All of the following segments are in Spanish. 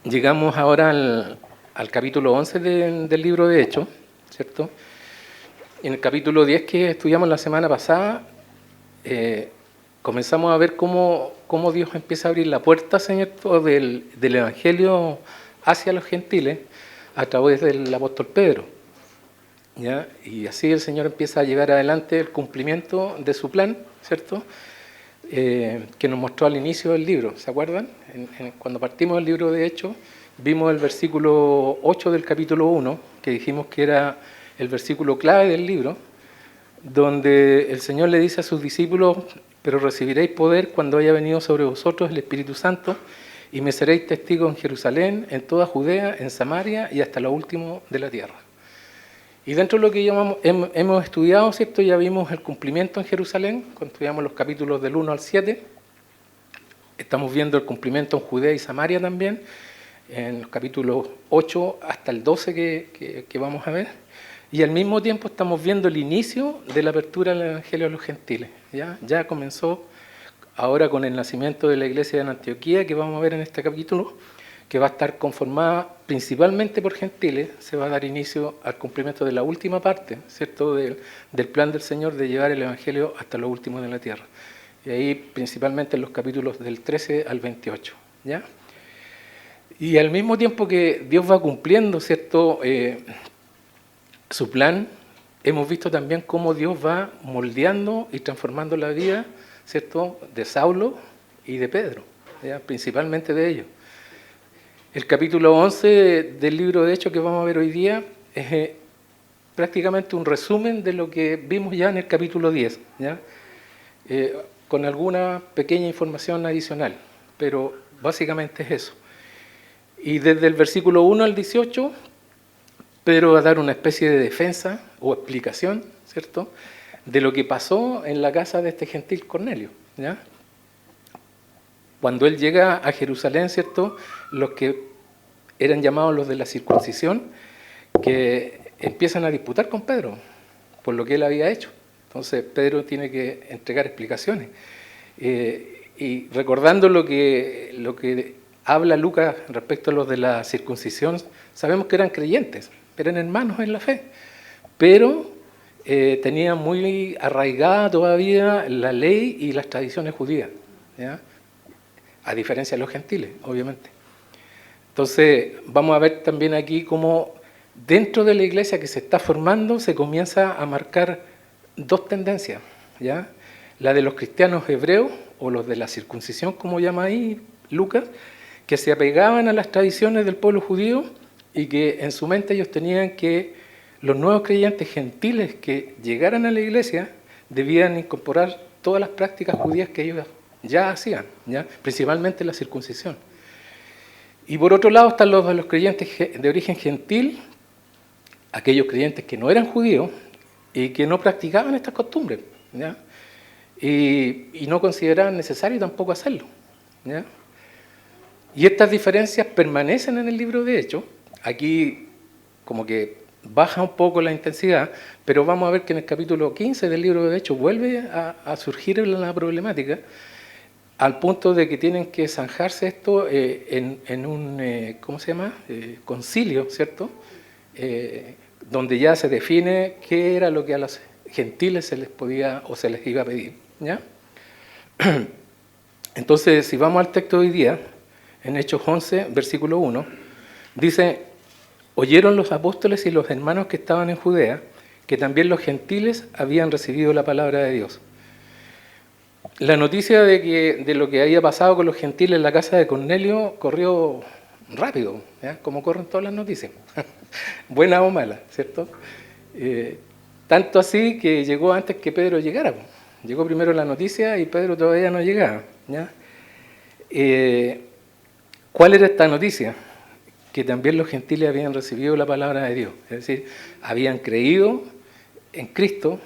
Llegamos ahora al capítulo 11 del libro de Hechos, ¿cierto? En el capítulo 10 que estudiamos la semana pasada, comenzamos a ver cómo Dios empieza a abrir la puerta, ¿cierto?, del Evangelio hacia los gentiles a través del apóstol Pedro, ¿ya? Y así el Señor empieza a llevar adelante el cumplimiento de su plan, ¿cierto?, que nos mostró al inicio del libro. ¿Se acuerdan? Cuando partimos del libro de Hechos, vimos el versículo 8 del capítulo 1, que dijimos que era el versículo clave del libro, donde el Señor le dice a sus discípulos: pero recibiréis poder cuando haya venido sobre vosotros el Espíritu Santo, y me seréis testigos en Jerusalén, en toda Judea, en Samaria y hasta lo último de la tierra. Y dentro de lo que hemos estudiado, ¿cierto?, ya vimos el cumplimiento en Jerusalén, cuando estudiamos los capítulos del 1 al 7. Estamos viendo el cumplimiento en Judea y Samaria también, en los capítulos 8 hasta el 12 que vamos a ver. Y al mismo tiempo estamos viendo el inicio de la apertura del Evangelio a los gentiles. Ya comenzó ahora con el nacimiento de la iglesia en Antioquía, que vamos a ver en este capítulo, que va a estar conformada principalmente por gentiles. Se va a dar inicio al cumplimiento de la última parte, ¿cierto?, del plan del Señor de llevar el Evangelio hasta lo último de la tierra. Y ahí principalmente en los capítulos del 13 al 28. ¿Ya? Y al mismo tiempo que Dios va cumpliendo, ¿cierto?, su plan, hemos visto también cómo Dios va moldeando y transformando la vida, ¿cierto?, de Saulo y de Pedro, ¿ya?, principalmente de ellos. El capítulo 11 del libro de Hechos que vamos a ver hoy día es prácticamente un resumen de lo que vimos ya en el capítulo 10, ¿ya? Con alguna pequeña información adicional, pero básicamente es eso. Y desde el versículo 1 al 18, Pedro va a dar una especie de defensa o explicación, ¿cierto?, de lo que pasó en la casa de este gentil Cornelio, ¿ya? Cuando él llega a Jerusalén, ¿cierto?, los que eran llamados los de la circuncisión, que empiezan a disputar con Pedro por lo que él había hecho. Entonces Pedro tiene que entregar explicaciones. Y recordando lo que habla Lucas respecto a los de la circuncisión, sabemos que eran creyentes, eran hermanos en la fe, pero tenían muy arraigada todavía la ley y las tradiciones judías, ¿ya?, a diferencia de los gentiles, obviamente. Entonces, vamos a ver también aquí cómo dentro de la iglesia que se está formando se comienza a marcar dos tendencias, ¿ya? La de los cristianos hebreos, o los de la circuncisión, como llama ahí Lucas, que se apegaban a las tradiciones del pueblo judío y que en su mente ellos tenían que los nuevos creyentes gentiles que llegaran a la iglesia debían incorporar todas las prácticas judías que ellos ya hacían, ¿ya?, principalmente la circuncisión. Y por otro lado están los de los creyentes de origen gentil, aquellos creyentes que no eran judíos y que no practicaban estas costumbres, ¿ya?, y no consideraban necesario tampoco hacerlo, ¿ya? Y estas diferencias permanecen en el libro de Hechos. Aquí como que baja un poco la intensidad, pero vamos a ver que en el capítulo 15 del libro de Hechos vuelve a surgir la problemática, al punto de que tienen que zanjarse esto en un, ¿cómo se llama?, concilio, ¿cierto?, donde ya se define qué era lo que a los gentiles se les podía o se les iba a pedir, ¿ya? Entonces, si vamos al texto de hoy día, en Hechos 11, versículo 1, dice: oyeron los apóstoles y los hermanos que estaban en Judea, que también los gentiles habían recibido la palabra de Dios. La noticia de lo que había pasado con los gentiles en la casa de Cornelio corrió rápido, ¿ya?, como corren todas las noticias, buenas o malas, ¿cierto? Tanto así que llegó antes que Pedro llegara. Llegó primero la noticia y Pedro todavía no llegaba, ¿ya? ¿Cuál era esta noticia? Que también los gentiles habían recibido la palabra de Dios, es decir, habían creído en Cristo,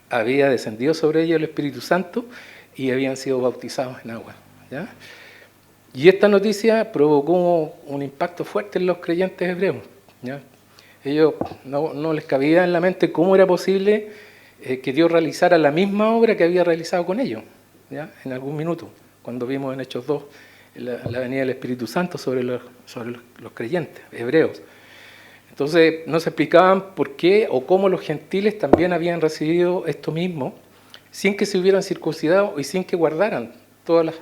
había descendido sobre ellos el Espíritu Santo y habían sido bautizados en agua, ¿ya? Y esta noticia provocó un impacto fuerte en los creyentes hebreos, ¿ya? Ellos no les cabía en la mente cómo era posible que Dios realizara la misma obra que había realizado con ellos, ¿ya?, en algún minuto, cuando vimos en Hechos 2 la venida del Espíritu Santo sobre los creyentes, hebreos. Entonces no se explicaban por qué o cómo los gentiles también habían recibido esto mismo, sin que se hubieran circuncidado y sin que guardaran todas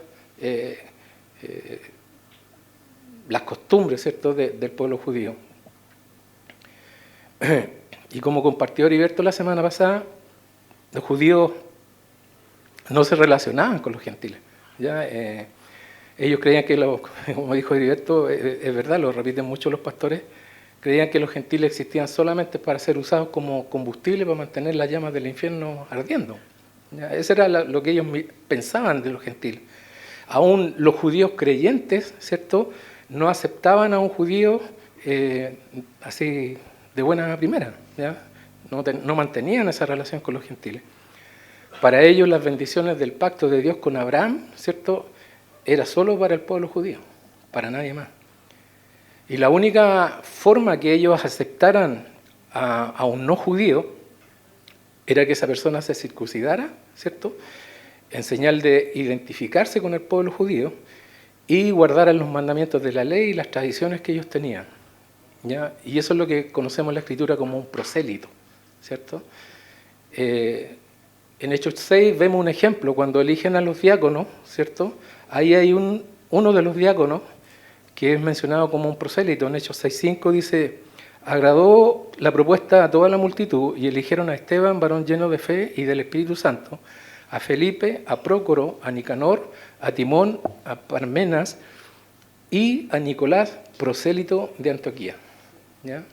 las costumbres, ¿cierto?, del pueblo judío. Y como compartió Heriberto la semana pasada, los judíos no se relacionaban con los gentiles. ¿Ya? Ellos creían que, como dijo Heriberto, es verdad, lo repiten mucho los pastores, creían que los gentiles existían solamente para ser usados como combustible para mantener las llamas del infierno ardiendo. ¿Ya? Eso era lo que ellos pensaban de los gentiles. Aún los judíos creyentes, ¿cierto?, no aceptaban a un judío así de buena primera, ¿ya? No mantenían esa relación con los gentiles. Para ellos las bendiciones del pacto de Dios con Abraham, ¿cierto?, era solo para el pueblo judío, para nadie más. Y la única forma que ellos aceptaran a un no judío era que esa persona se circuncidara, ¿cierto?, en señal de identificarse con el pueblo judío y guardaran los mandamientos de la ley y las tradiciones que ellos tenían, ¿ya? Y eso es lo que conocemos en la Escritura como un prosélito, ¿cierto? En Hechos 6 vemos un ejemplo, cuando eligen a los diáconos, ¿cierto? Ahí hay uno de los diáconos que es mencionado como un prosélito. En Hechos 6:5 dice: agradó la propuesta a toda la multitud y eligieron a Esteban, varón lleno de fe y del Espíritu Santo, a Felipe, a Prócoro, a Nicanor, a Timón, a Parmenas y a Nicolás, prosélito de Antioquía. ¿Ya?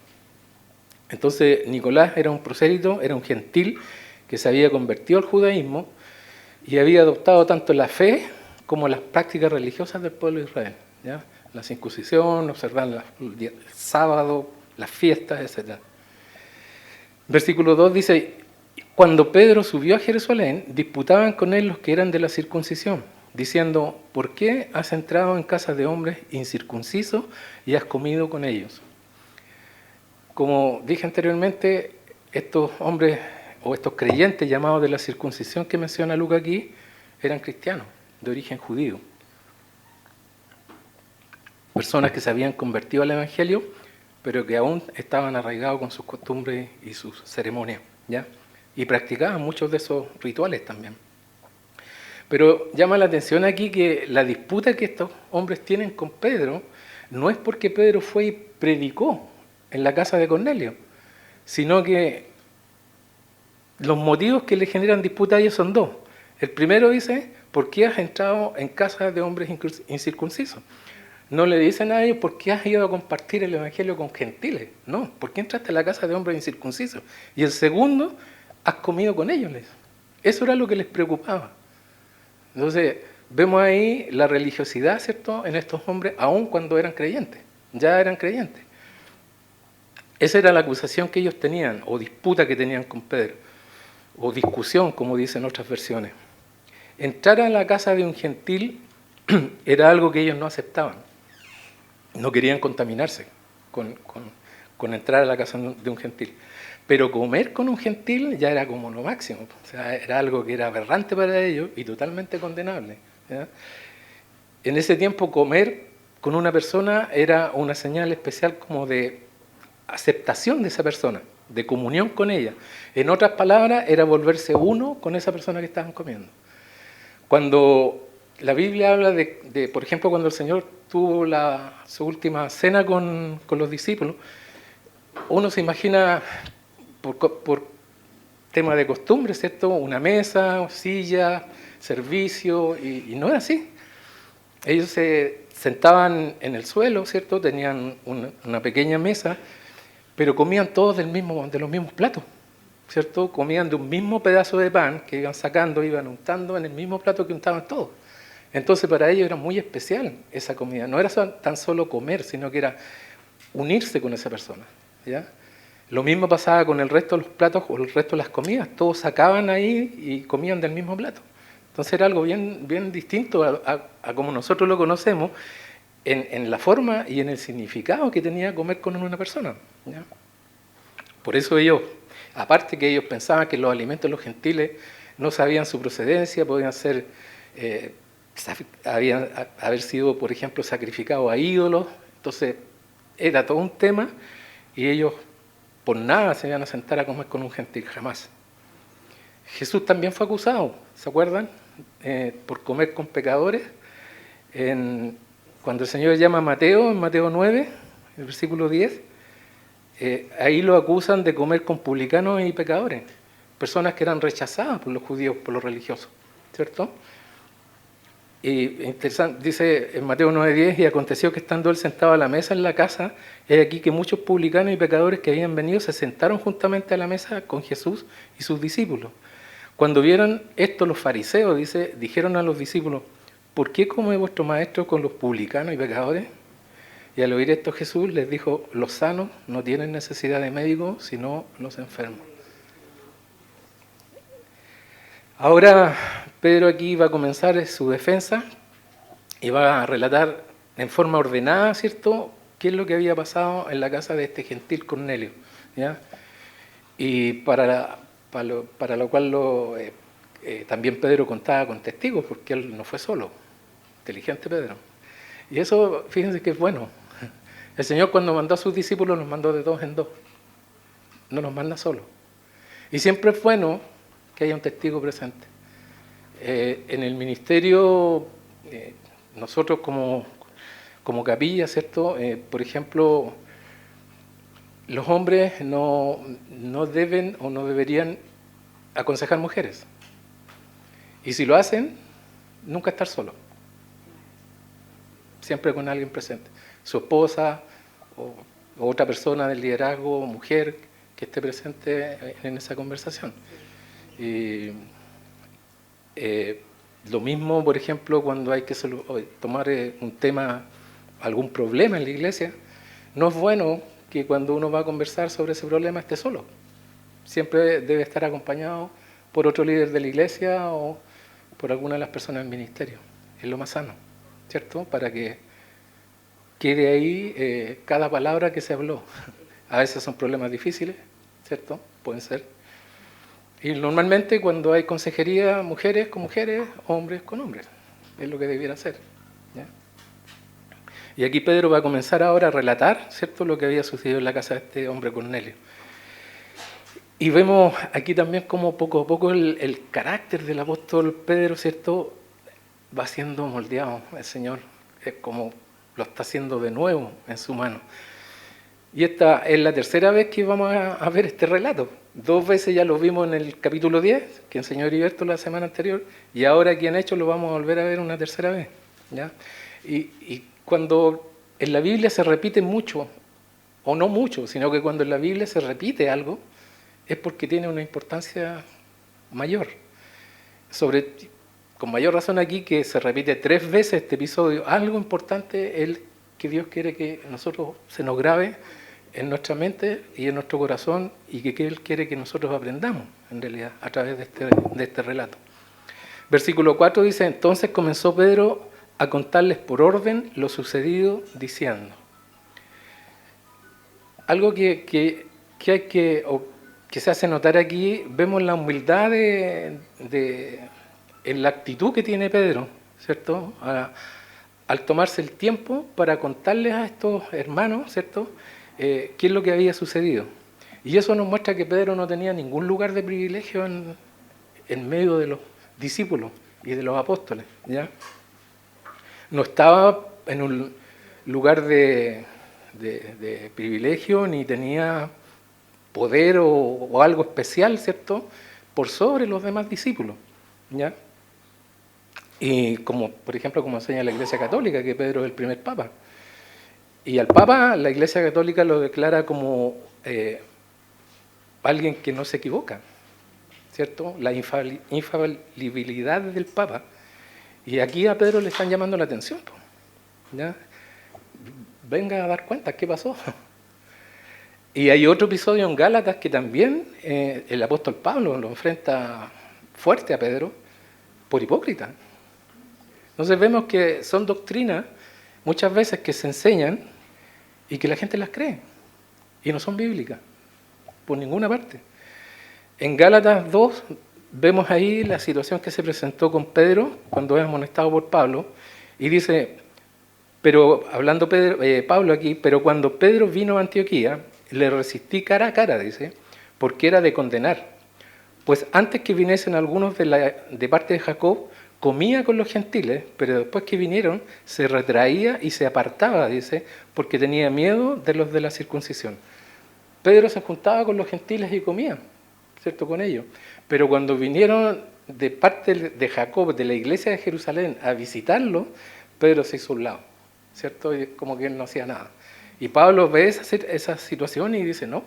Entonces Nicolás era un prosélito, era un gentil que se había convertido al judaísmo y había adoptado tanto la fe como las prácticas religiosas del pueblo de Israel, ¿ya? La circuncisión, observar el sábado, las fiestas, etc. Versículo 2 dice: cuando Pedro subió a Jerusalén, disputaban con él los que eran de la circuncisión, diciendo: ¿por qué has entrado en casa de hombres incircuncisos y has comido con ellos? Como dije anteriormente, estos hombres o estos creyentes llamados de la circuncisión que menciona Lucas aquí eran cristianos de origen judío, personas que se habían convertido al Evangelio, pero que aún estaban arraigados con sus costumbres y sus ceremonias, ¿ya? Y practicaban muchos de esos rituales también. Pero llama la atención aquí que la disputa que estos hombres tienen con Pedro no es porque Pedro fue y predicó en la casa de Cornelio, sino que los motivos que le generan disputa a ellos son dos. El primero dice: ¿por qué has entrado en casa de hombres incircuncisos? No le dicen a ellos: ¿por qué has ido a compartir el Evangelio con gentiles? No, ¿por qué entraste a la casa de hombres incircuncisos? Y el segundo: has comido con ellos. Eso era lo que les preocupaba. Entonces, vemos ahí la religiosidad, ¿cierto?, en estos hombres, aun cuando eran creyentes, ya eran creyentes. Esa era la acusación que ellos tenían, o disputa que tenían con Pedro, o discusión, como dicen otras versiones. Entrar a la casa de un gentil era algo que ellos no aceptaban. No querían contaminarse con entrar a la casa de un gentil. Pero comer con un gentil ya era como lo máximo. O sea, era algo que era aberrante para ellos y totalmente condenable, ¿ya? En ese tiempo, comer con una persona era una señal especial como de aceptación de esa persona, de comunión con ella. En otras palabras, era volverse uno con esa persona que estaban comiendo. Cuando la Biblia habla por ejemplo, cuando el Señor tuvo su última cena con los discípulos, uno se imagina, por tema de costumbre, ¿cierto?, una mesa, silla, servicio, y no era así. Ellos se sentaban en el suelo, ¿cierto?, tenían una pequeña mesa, pero comían todos de los mismos platos, ¿cierto? Comían de un mismo pedazo de pan que iban sacando, iban untando en el mismo plato que untaban todos. Entonces para ellos era muy especial esa comida. No era tan solo comer, sino que era unirse con esa persona, ¿ya? Lo mismo pasaba con el resto de los platos o el resto de las comidas. Todos sacaban ahí y comían del mismo plato. Entonces era algo bien, bien distinto a como nosotros lo conocemos, en la forma y en el significado que tenía comer con una persona, ¿ya? Por eso ellos, aparte que ellos pensaban que los alimentos de los gentiles no sabían su procedencia, podían ser haber sido, por ejemplo, sacrificados a ídolos. Entonces, era todo un tema y ellos por nada se iban a sentar a comer con un gentil, jamás. Jesús también fue acusado, ¿se acuerdan? Por comer con pecadores. Cuando el Señor llama a Mateo, en Mateo 9, el versículo 10, ahí lo acusan de comer con publicanos y pecadores, personas que eran rechazadas por los judíos, por los religiosos, ¿cierto? Y interesante, dice en Mateo 9:10, y aconteció que estando él sentado a la mesa en la casa, he aquí que muchos publicanos y pecadores que habían venido se sentaron juntamente a la mesa con Jesús y sus discípulos. Cuando vieron esto los fariseos, dice, dijeron a los discípulos, ¿por qué come vuestro maestro con los publicanos y pecadores? Y al oír esto Jesús les dijo, los sanos no tienen necesidad de médico, sino los enfermos. Ahora Pedro aquí va a comenzar su defensa y va a relatar en forma ordenada, ¿cierto?, qué es lo que había pasado en la casa de este gentil Cornelio, ¿ya? Y para lo cual también Pedro contaba con testigos, porque él no fue solo, inteligente Pedro. Y eso, fíjense que es bueno. El Señor cuando mandó a sus discípulos los mandó de dos en dos, no los manda solo. Y siempre es bueno que haya un testigo presente. En el ministerio, nosotros como capilla, ¿cierto? Por ejemplo, los hombres no deben o no deberían aconsejar mujeres. Y si lo hacen, nunca estar solo. Siempre con alguien presente. Su esposa o otra persona del liderazgo, mujer, que esté presente en esa conversación. Lo mismo, por ejemplo, cuando hay que tomar un tema, algún problema en la iglesia, no es bueno que cuando uno va a conversar sobre ese problema esté solo. Siempre debe estar acompañado por otro líder de la iglesia o por alguna de las personas del ministerio. Es lo más sano, ¿cierto? Para que quede ahí cada palabra que se habló. A veces son problemas difíciles, ¿cierto? Pueden ser. Y normalmente cuando hay consejería, mujeres con mujeres, hombres con hombres. Es lo que debiera ser, ¿ya? Y aquí Pedro va a comenzar ahora a relatar, ¿cierto?, lo que había sucedido en la casa de este hombre Cornelio. Y vemos aquí también cómo poco a poco el carácter del apóstol Pedro, ¿cierto?, va siendo moldeado. El Señor es como lo está haciendo de nuevo en su mano. Y esta es la tercera vez que vamos a ver este relato. 2 veces ya lo vimos en el capítulo 10, que enseñó Heriberto la semana anterior, y ahora aquí en Hechos lo vamos a volver a ver una tercera vez, ¿ya? Y cuando en la Biblia se repite mucho, o no mucho, sino que cuando en la Biblia se repite algo, es porque tiene una importancia mayor. Con mayor razón aquí que se repite 3 veces este episodio, algo importante es que Dios quiere que nosotros se nos grabe en nuestra mente y en nuestro corazón y que Él quiere que nosotros aprendamos, en realidad, a través de este relato. Versículo 4 dice, entonces comenzó Pedro a contarles por orden lo sucedido, diciendo. Algo que se hace notar aquí, vemos la humildad en la actitud que tiene Pedro, ¿cierto? Al tomarse el tiempo para contarles a estos hermanos, ¿cierto?, qué es lo que había sucedido. Y eso nos muestra que Pedro no tenía ningún lugar de privilegio en medio de los discípulos y de los apóstoles, ¿ya? No estaba en un lugar de privilegio, ni tenía poder o algo especial, ¿cierto?, por sobre los demás discípulos, ¿ya? Y como, por ejemplo, como enseña la Iglesia Católica, que Pedro es el primer papa. Y al Papa la Iglesia Católica lo declara como alguien que no se equivoca, ¿cierto? La infalibilidad del Papa. Y aquí a Pedro le están llamando la atención, ¿ya? Venga a dar cuenta, ¿qué pasó? Y hay otro episodio en Gálatas que también el apóstol Pablo lo enfrenta fuerte a Pedro por hipócrita. Entonces vemos que son doctrinas muchas veces que se enseñan y que la gente las cree y no son bíblicas por ninguna parte. En Gálatas 2 vemos ahí la situación que se presentó con Pedro cuando es amonestado por Pablo, y dice, pero hablando Pablo aquí, pero cuando Pedro vino a Antioquía, le resistí cara a cara, dice, porque era de condenar. Pues antes que viniesen algunos de parte de Jacob, comía con los gentiles, pero después que vinieron, se retraía y se apartaba, dice, porque tenía miedo de los de la circuncisión. Pedro se juntaba con los gentiles y comía, ¿cierto?, con ellos. Pero cuando vinieron de parte de Jacob, de la iglesia de Jerusalén, a visitarlo, Pedro se hizo a un lado, ¿cierto? Y como que él no hacía nada. Y Pablo ve esa situación y dice, no,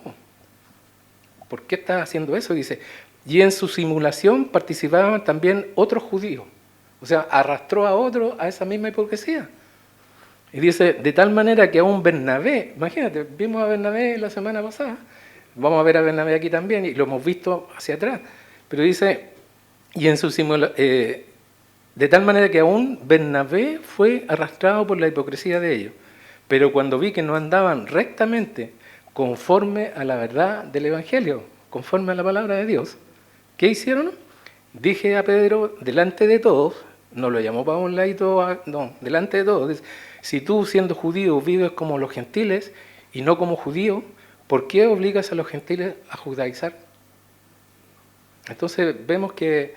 ¿por qué estás haciendo eso? Dice, y en su simulación participaban también otros judíos. O sea, arrastró a otros a esa misma hipocresía. Y dice, de tal manera que aún Bernabé, imagínate, vimos a Bernabé la semana pasada, vamos a ver a Bernabé aquí también, y lo hemos visto hacia atrás, pero dice, y en su de tal manera que aún Bernabé fue arrastrado por la hipocresía de ellos, pero cuando vi que no andaban rectamente conforme a la verdad del Evangelio, conforme a la palabra de Dios, ¿qué hicieron? Dije a Pedro, delante de todos, no lo llamó para un ladito, no, delante de todos, dice, si tú siendo judío vives como los gentiles y no como judío, ¿por qué obligas a los gentiles a judaizar? Entonces vemos que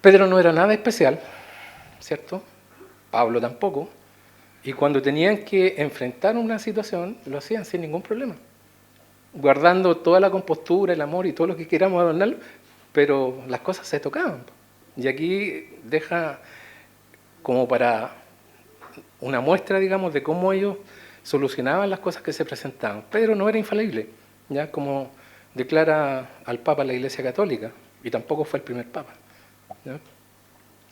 Pedro no era nada especial, ¿cierto? Pablo tampoco, y cuando tenían que enfrentar una situación, lo hacían sin ningún problema, guardando toda la compostura, el amor y todo lo que queramos adornarlo, pero las cosas se tocaban. Y aquí deja como para una muestra, digamos, de cómo ellos solucionaban las cosas que se presentaban. Pedro no era infalible, ya como declara al Papa la Iglesia Católica, y tampoco fue el primer Papa, ¿ya?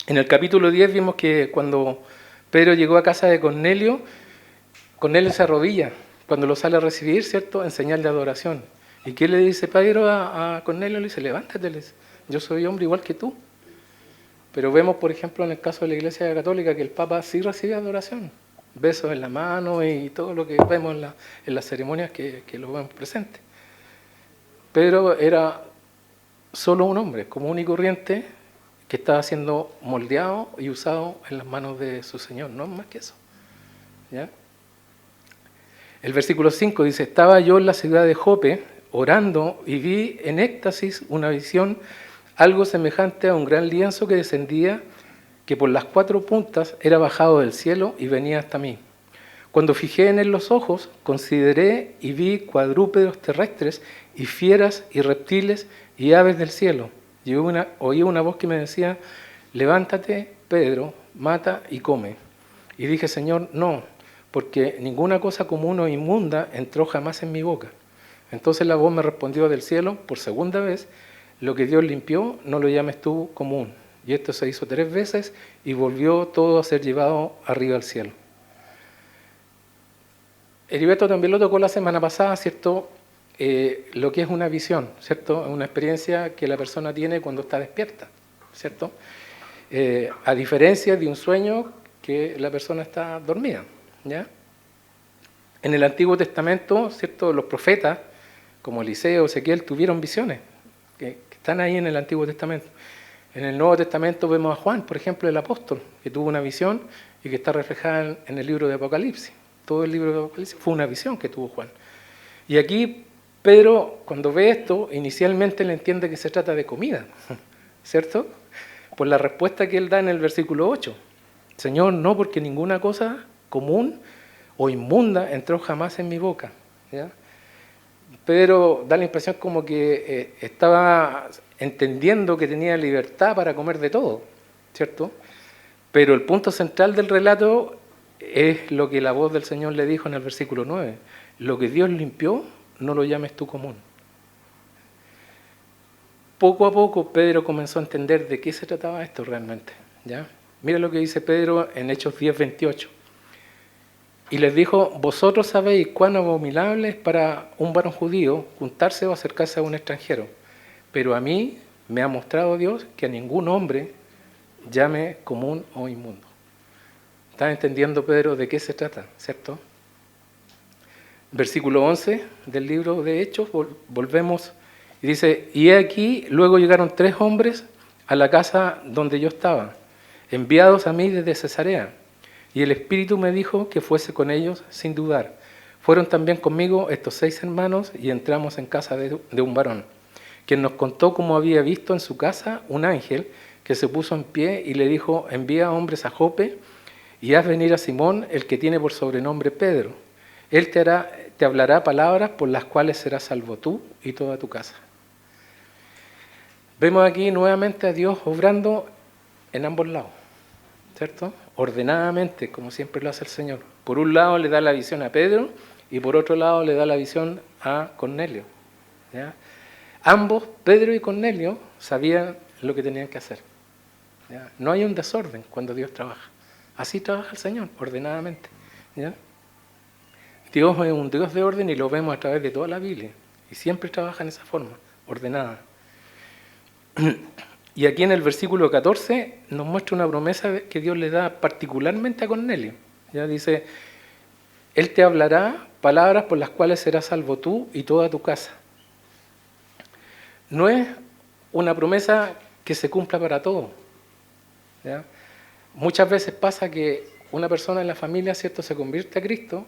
En el capítulo 10 vimos que cuando Pedro llegó a casa de Cornelio, Cornelio se arrodilla cuando lo sale a recibir, ¿cierto?, en señal de adoración. ¿Y qué le dice Pedro a Cornelio? Le dice, levántate, yo soy hombre igual que tú. Pero vemos, por ejemplo, en el caso de la Iglesia Católica, que el Papa sí recibe adoración, besos en la mano y todo lo que vemos en las ceremonias que lo vemos presente. Pedro era solo un hombre común y corriente que estaba siendo moldeado y usado en las manos de su Señor, no más que eso, ¿ya? El versículo 5 dice, estaba yo en la ciudad de Jope orando y vi en éxtasis una visión algo semejante a un gran lienzo que descendía, que por las 4 puntas era bajado del cielo y venía hasta mí. Cuando fijé en él los ojos, consideré y vi cuadrúpedos terrestres y fieras y reptiles y aves del cielo. Y oí una voz que me decía, levántate, Pedro, mata y come. Y dije, Señor, no, porque ninguna cosa común o inmunda entró jamás en mi boca. Entonces la voz me respondió del cielo, por segunda vez, lo que Dios limpió, no lo llames tú común. Y esto se hizo 3 veces y volvió todo a ser llevado arriba al cielo. Heriberto también lo tocó la semana pasada, ¿cierto? Lo que es una visión, ¿cierto? Una experiencia que la persona tiene cuando está despierta, ¿cierto? A diferencia de un sueño que la persona está dormida, ¿ya? En el Antiguo Testamento, ¿cierto?, los profetas, como Eliseo, Ezequiel, tuvieron visiones que están ahí en el Antiguo Testamento. En el Nuevo Testamento vemos a Juan, por ejemplo, el apóstol, que tuvo una visión y que está reflejada en el libro de Apocalipsis. Todo el libro de Apocalipsis fue una visión que tuvo Juan. Y aquí Pedro, cuando ve esto, inicialmente le entiende que se trata de comida, ¿cierto? Por la respuesta que él da en el versículo 8. Señor, no, porque ninguna cosa común o inmunda entró jamás en mi boca, ¿ya? Pedro da la impresión como que estaba entendiendo que tenía libertad para comer de todo, ¿cierto? Pero el punto central del relato es lo que la voz del Señor le dijo en el versículo 9. Lo que Dios limpió, no lo llames tú común. Poco a poco Pedro comenzó a entender de qué se trataba esto realmente, ¿ya? Mira lo que dice Pedro en Hechos 10:28. Y les dijo, vosotros sabéis cuán abominable es para un varón judío juntarse o acercarse a un extranjero, pero a mí me ha mostrado Dios que a ningún hombre llame común o inmundo. ¿Estás entendiendo, Pedro, de qué se trata, cierto? Versículo 11 del libro de Hechos, volvemos Y dice, y he aquí, luego llegaron 3 hombres a la casa donde yo estaba, enviados a mí desde Cesarea. Y el Espíritu me dijo que fuese con ellos sin dudar. Fueron también conmigo estos 6 hermanos y entramos en casa de un varón, quien nos contó cómo había visto en su casa un ángel que se puso en pie y le dijo, envía hombres a Jope y haz venir a Simón, el que tiene por sobrenombre Pedro. Él te hablará palabras por las cuales serás salvo tú y toda tu casa. Vemos aquí nuevamente a Dios obrando en ambos lados, ¿cierto? Ordenadamente, como siempre lo hace el Señor. Por un lado le da la visión a Pedro y por otro lado le da la visión a Cornelio, ¿ya? Ambos, Pedro y Cornelio, sabían lo que tenían que hacer, ¿ya? No hay un desorden cuando Dios trabaja. Así trabaja el Señor, ordenadamente, ¿ya? Dios es un Dios de orden y lo vemos a través de toda la Biblia. Y siempre trabaja en esa forma, ordenada. Y aquí en el versículo 14 nos muestra una promesa que Dios le da particularmente a Cornelio. Ya dice, Él te hablará palabras por las cuales serás salvo tú y toda tu casa. No es una promesa que se cumpla para todos, ¿ya? Muchas veces pasa que una persona en la familia, ¿cierto?, se convierte a Cristo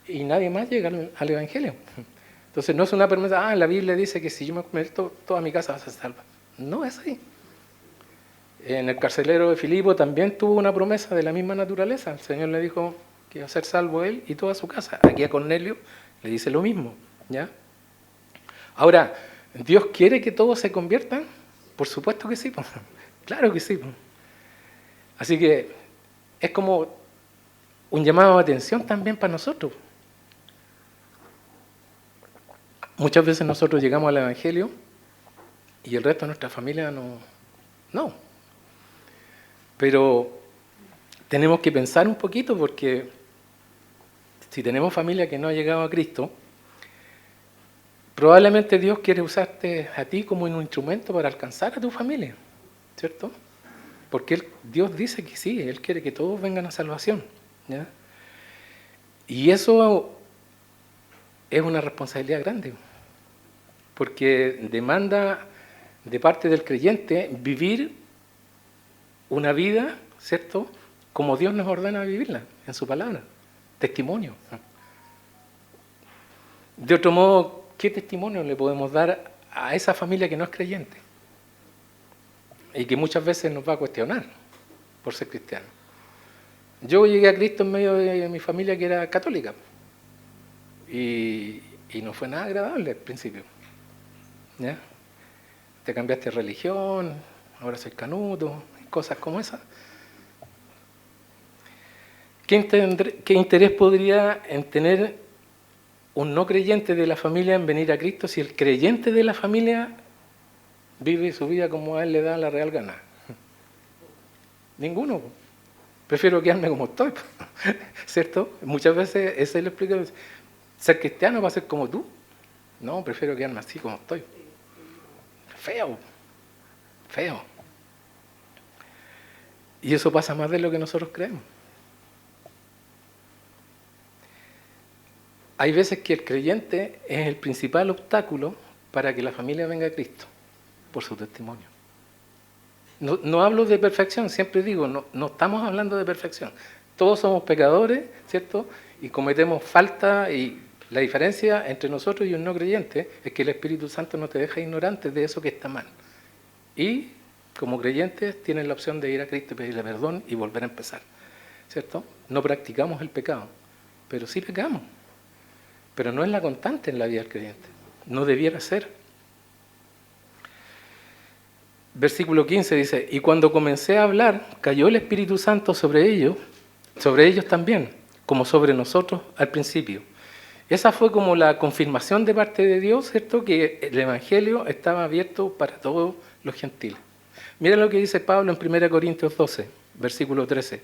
y nadie más llega al Evangelio. Entonces no es una promesa, la Biblia dice que si yo me convierto, toda mi casa va a ser salva. No es así. En el carcelero de Filipo también tuvo una promesa de la misma naturaleza. El Señor le dijo que iba a ser salvo él y toda su casa. Aquí a Cornelio le dice lo mismo, ¿ya? Ahora, ¿Dios quiere que todos se conviertan? Por supuesto que sí, claro que sí. Así que es como un llamado de atención también para nosotros. Muchas veces nosotros llegamos al Evangelio y el resto de nuestra familia no. Pero tenemos que pensar un poquito porque si tenemos familia que no ha llegado a Cristo, probablemente Dios quiere usarte a ti como un instrumento para alcanzar a tu familia, ¿cierto? Porque Dios dice que sí, Él quiere que todos vengan a salvación, ¿ya? Y eso es una responsabilidad grande, porque demanda de parte del creyente vivir una vida, ¿cierto?, como Dios nos ordena vivirla, en su palabra, testimonio. De otro modo, ¿qué testimonio le podemos dar a esa familia que no es creyente? Y que muchas veces nos va a cuestionar por ser cristiano. Yo llegué a Cristo en medio de mi familia que era católica y no fue nada agradable al principio, ¿ya? Te cambiaste de religión, ahora soy canuto, cosas como esas. ¿Qué interés podría en tener un no creyente de la familia en venir a Cristo si el creyente de la familia vive su vida como a él le da la real gana? Ninguno. Prefiero quedarme como estoy, ¿cierto? Muchas veces eso le explico. Ser cristiano va a ser como tú. No, prefiero quedarme así como estoy. Feo. Y eso pasa más de lo que nosotros creemos. Hay veces que el creyente es el principal obstáculo para que la familia venga a Cristo, por su testimonio. No hablo de perfección, siempre digo, no estamos hablando de perfección. Todos somos pecadores, ¿cierto? Y cometemos falta, y la diferencia entre nosotros y un no creyente es que el Espíritu Santo no te deja ignorante de eso que está mal. Y como creyentes tienes la opción de ir a Cristo y pedirle perdón y volver a empezar, ¿cierto? No practicamos el pecado, pero sí pecamos. Pero no es la constante en la vida del creyente. No debiera ser. Versículo 15 dice, y cuando comencé a hablar, cayó el Espíritu Santo sobre ellos también, como sobre nosotros al principio. Esa fue como la confirmación de parte de Dios, ¿cierto?, que el Evangelio estaba abierto para todos los gentiles. Mira lo que dice Pablo en 1 Corintios 12, versículo 13.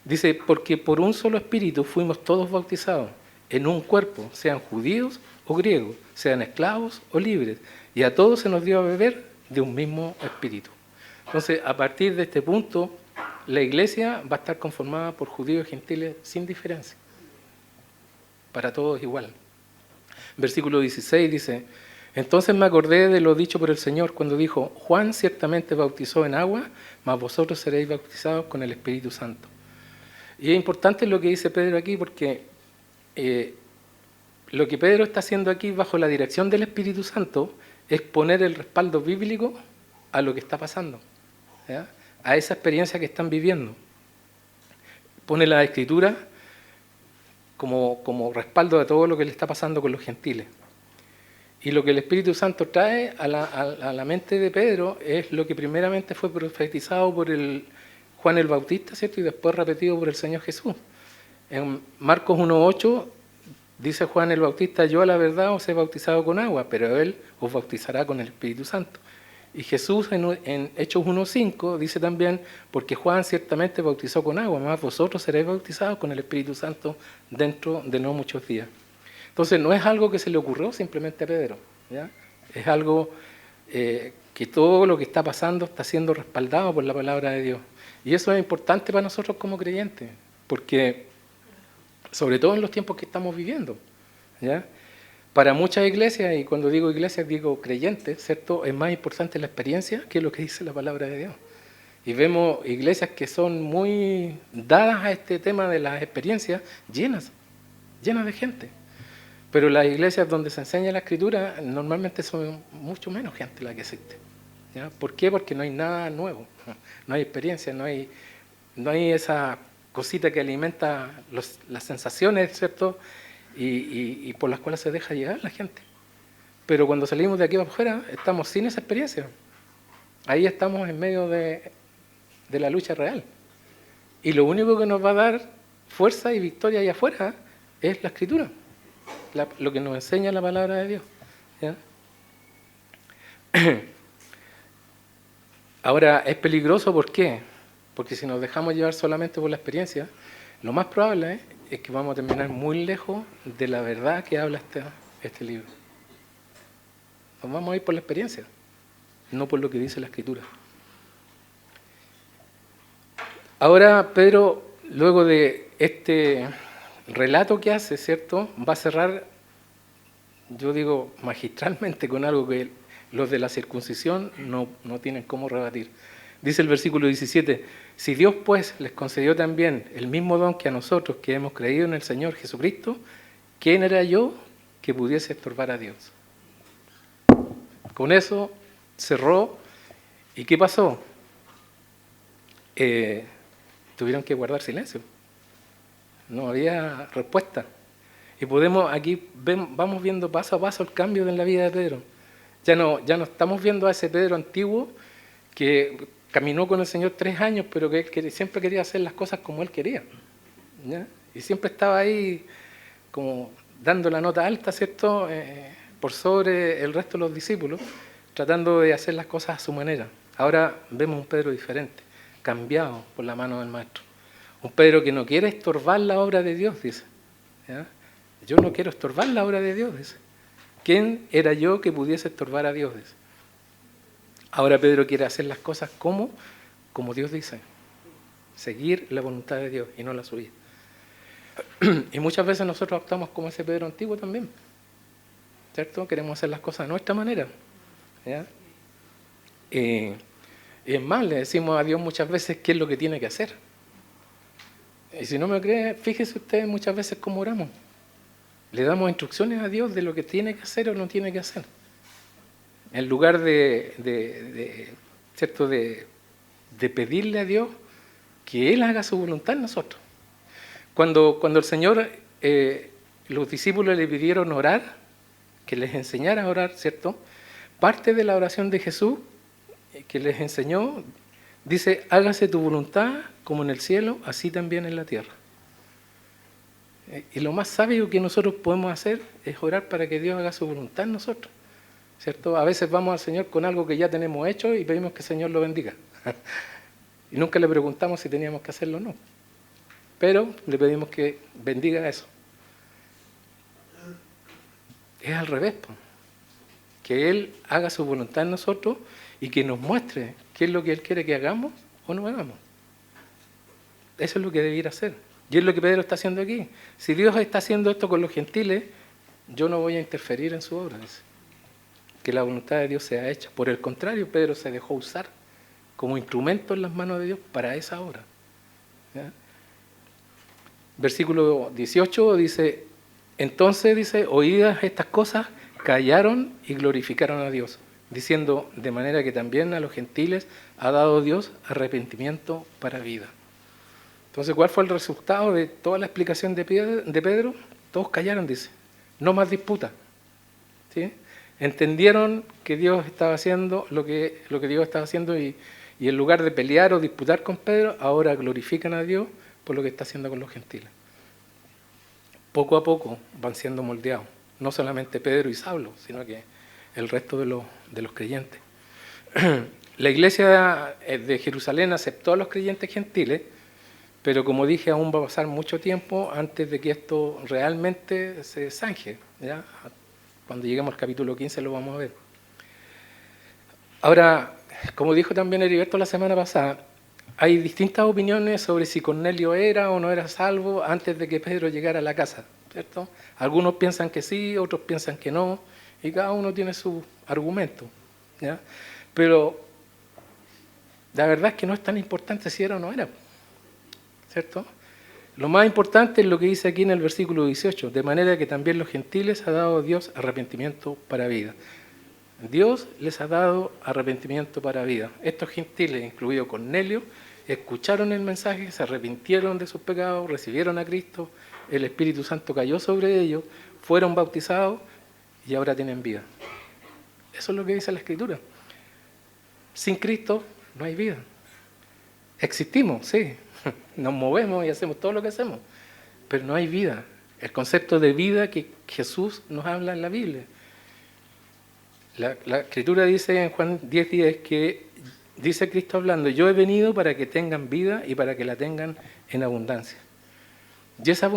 Dice, porque por un solo Espíritu fuimos todos bautizados en un cuerpo, sean judíos o griegos, sean esclavos o libres, y a todos se nos dio a beber de un mismo espíritu. Entonces, a partir de este punto, la iglesia va a estar conformada por judíos y gentiles sin diferencia, para todos igual. Versículo 16 dice, Entonces me acordé de lo dicho por el Señor cuando dijo, Juan ciertamente bautizó en agua, mas vosotros seréis bautizados con el Espíritu Santo. Y es importante lo que dice Pedro aquí porque lo que Pedro está haciendo aquí bajo la dirección del Espíritu Santo es poner el respaldo bíblico a lo que está pasando, ¿ya? A esa experiencia que están viviendo. Pone la Escritura como respaldo de todo lo que le está pasando con los gentiles. Y lo que el Espíritu Santo trae a la mente de Pedro es lo que primeramente fue profetizado por Juan el Bautista, ¿cierto? Y después repetido por el Señor Jesús. En Marcos 1:8 dice Juan el Bautista, yo a la verdad os he bautizado con agua, pero él os bautizará con el Espíritu Santo. Y Jesús en Hechos 1:5 dice también, porque Juan ciertamente bautizó con agua, mas vosotros seréis bautizados con el Espíritu Santo dentro de no muchos días. Entonces no es algo que se le ocurrió simplemente a Pedro, ¿ya? Es algo que todo lo que está pasando está siendo respaldado por la palabra de Dios. Y eso es importante para nosotros como creyentes, porque sobre todo en los tiempos que estamos viviendo, ¿ya? Para muchas iglesias, y cuando digo iglesias digo creyentes, ¿cierto? Es más importante la experiencia que lo que dice la palabra de Dios. Y vemos iglesias que son muy dadas a este tema de las experiencias, llenas de gente. Pero las iglesias donde se enseña la Escritura normalmente son mucho menos gente la que existe, ¿ya? ¿Por qué? Porque no hay nada nuevo, no hay experiencia, no hay esa cosita que alimenta las sensaciones, ¿cierto? Y por las cuales se deja llegar la gente. Pero cuando salimos de aquí para afuera estamos sin esa experiencia. Ahí estamos en medio de la lucha real. Y lo único que nos va a dar fuerza y victoria allá afuera es la Escritura. Lo que nos enseña la palabra de Dios, ¿ya? Ahora, es peligroso, ¿por qué? Porque si nos dejamos llevar solamente por la experiencia, lo más probable es que vamos a terminar muy lejos de la verdad que habla este libro. Nos vamos a ir por la experiencia, no por lo que dice la Escritura. Ahora, Pedro, luego de este relato que hace, ¿cierto? Va a cerrar, yo digo, magistralmente con algo que los de la circuncisión no tienen cómo rebatir. Dice el versículo 17, si Dios pues les concedió también el mismo don que a nosotros que hemos creído en el Señor Jesucristo, ¿quién era yo que pudiese estorbar a Dios? Con eso cerró. ¿Y qué pasó? Tuvieron que guardar silencio. No había respuesta. Y vamos viendo paso a paso el cambio en la vida de Pedro. Ya no estamos viendo a ese Pedro antiguo que caminó con el Señor 3 años, pero que siempre quería hacer las cosas como él quería, ¿ya? Y siempre estaba ahí como dando la nota alta, ¿cierto? Por sobre el resto de los discípulos, tratando de hacer las cosas a su manera. Ahora vemos un Pedro diferente, cambiado por la mano del Maestro. Un Pedro que no quiere estorbar la obra de Dios, dice, ¿ya? Yo no quiero estorbar la obra de Dios, dice. ¿Quién era yo que pudiese estorbar a Dios? Dice. Ahora Pedro quiere hacer las cosas como Dios dice. Seguir la voluntad de Dios y no la suya. Y muchas veces nosotros actuamos como ese Pedro antiguo también, ¿cierto? Queremos hacer las cosas a nuestra manera, ¿ya? Y es más, le decimos a Dios muchas veces qué es lo que tiene que hacer. Y si no me cree, fíjese usted muchas veces cómo oramos. Le damos instrucciones a Dios de lo que tiene que hacer o no tiene que hacer. En lugar ¿cierto? de pedirle a Dios que Él haga su voluntad en nosotros. Cuando el Señor, los discípulos le pidieron orar, que les enseñara a orar, ¿cierto? Parte de la oración de Jesús que les enseñó, dice, hágase tu voluntad como en el cielo, así también en la tierra. Y lo más sabio que nosotros podemos hacer es orar para que Dios haga su voluntad en nosotros, ¿cierto? A veces vamos al Señor con algo que ya tenemos hecho y pedimos que el Señor lo bendiga. Y nunca le preguntamos si teníamos que hacerlo o no. Pero le pedimos que bendiga eso. Es al revés, pues. Que Él haga su voluntad en nosotros y que nos muestre qué es lo que Él quiere que hagamos o no hagamos. Eso es lo que debiera hacer. Y es lo que Pedro está haciendo aquí. Si Dios está haciendo esto con los gentiles, yo no voy a interferir en su obra. Dice. que la voluntad de Dios sea hecha. Por el contrario, Pedro se dejó usar como instrumento en las manos de Dios para esa obra. ¿Ya? Versículo 18 dice, entonces dice, oídas estas cosas, callaron y glorificaron a Dios, diciendo, de manera que también a los gentiles ha dado Dios arrepentimiento para vida. Entonces, ¿cuál fue el resultado de toda la explicación de Pedro? Todos callaron, dice, no más disputa. ¿Sí? Entendieron que Dios estaba haciendo lo que Dios estaba haciendo y en lugar de pelear o disputar con Pedro, ahora glorifican a Dios por lo que está haciendo con los gentiles. Poco a poco van siendo moldeados, no solamente Pedro y Saulo, sino que el resto de los creyentes. La iglesia de Jerusalén aceptó a los creyentes gentiles, pero como dije, aún va a pasar mucho tiempo antes de que esto realmente se zanje, ¿ya? Cuando lleguemos al capítulo 15 lo vamos a ver. Ahora, como dijo también Heriberto la semana pasada, hay distintas opiniones sobre si Cornelio era o no era salvo antes de que Pedro llegara a la casa, ¿cierto? Algunos piensan que sí, otros piensan que no, y cada uno tiene su argumento, ¿ya? Pero la verdad es que no es tan importante si era o no era, ¿cierto? Lo más importante es lo que dice aquí en el versículo 18, de manera que también los gentiles ha dado Dios arrepentimiento para vida. Dios les ha dado arrepentimiento para vida. Estos gentiles, incluido Cornelio, escucharon el mensaje, se arrepintieron de sus pecados, recibieron a Cristo, el Espíritu Santo cayó sobre ellos, fueron bautizados y ahora tienen vida. Eso es lo que dice la Escritura. Sin Cristo no hay vida. Existimos, sí, nos movemos y hacemos todo lo que hacemos, pero no hay vida. El concepto de vida que Jesús nos habla en la Biblia. La Escritura dice en Juan 10:10 que dice Cristo hablando, yo he venido para que tengan vida y para que la tengan en abundancia. Y esa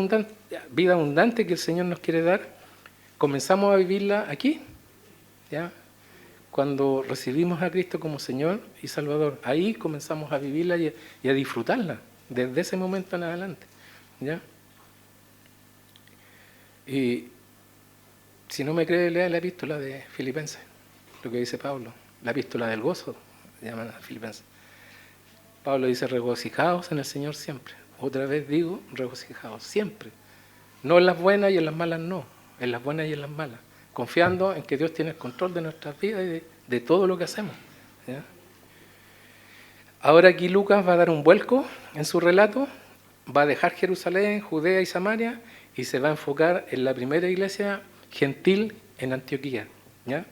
vida abundante que el Señor nos quiere dar, comenzamos a vivirla aquí, ¿ya? Cuando recibimos a Cristo como Señor y Salvador, ahí comenzamos a vivirla y a disfrutarla, desde ese momento en adelante, ¿ya? Y si no me cree, lea la epístola de Filipenses, lo que dice Pablo, la epístola del gozo, llaman a Filipenses. Pablo dice, regocijaos en el Señor siempre. Otra vez digo, regocijaos siempre. No en las buenas y en las malas no, en las buenas y en las malas. Confiando en que Dios tiene el control de nuestras vidas y de todo lo que hacemos, ¿ya? Ahora aquí Lucas va a dar un vuelco en su relato, va a dejar Jerusalén, Judea y Samaria y se va a enfocar en la primera iglesia gentil en Antioquía, ¿ya?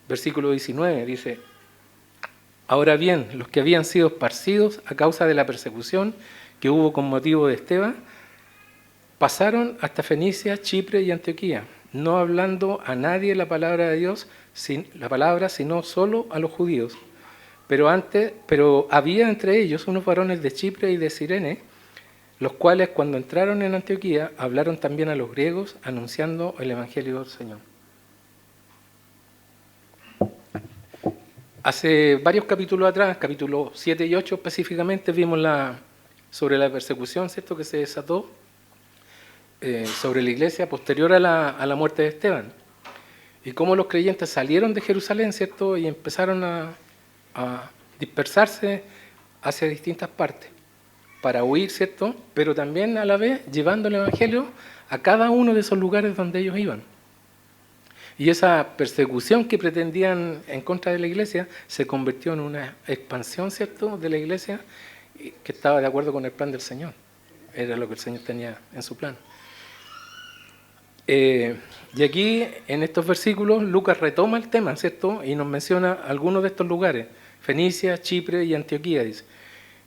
Versículo 19 dice, ahora bien, los que habían sido esparcidos a causa de la persecución que hubo con motivo de Esteban, pasaron hasta Fenicia, Chipre y Antioquía, no hablando a nadie la palabra de Dios, sino solo a los judíos. Pero había entre ellos unos varones de Chipre y de Cirene, los cuales cuando entraron en Antioquía hablaron también a los griegos anunciando el Evangelio del Señor. Hace varios capítulos atrás, capítulos 7 y 8 específicamente, vimos sobre la persecución, ¿cierto?, que se desató sobre la iglesia posterior a la muerte de Esteban. Y cómo los creyentes salieron de Jerusalén, ¿cierto?, y empezaron a dispersarse hacia distintas partes para huir, ¿cierto?, pero también a la vez llevando el Evangelio a cada uno de esos lugares donde ellos iban. Y esa persecución que pretendían en contra de la iglesia se convirtió en una expansión, ¿cierto?, de la iglesia que estaba de acuerdo con el plan del Señor. Era lo que el Señor tenía en su plan. Y aquí, en estos versículos, Lucas retoma el tema, ¿cierto?, y nos menciona algunos de estos lugares, Fenicia, Chipre y Antioquía, dice.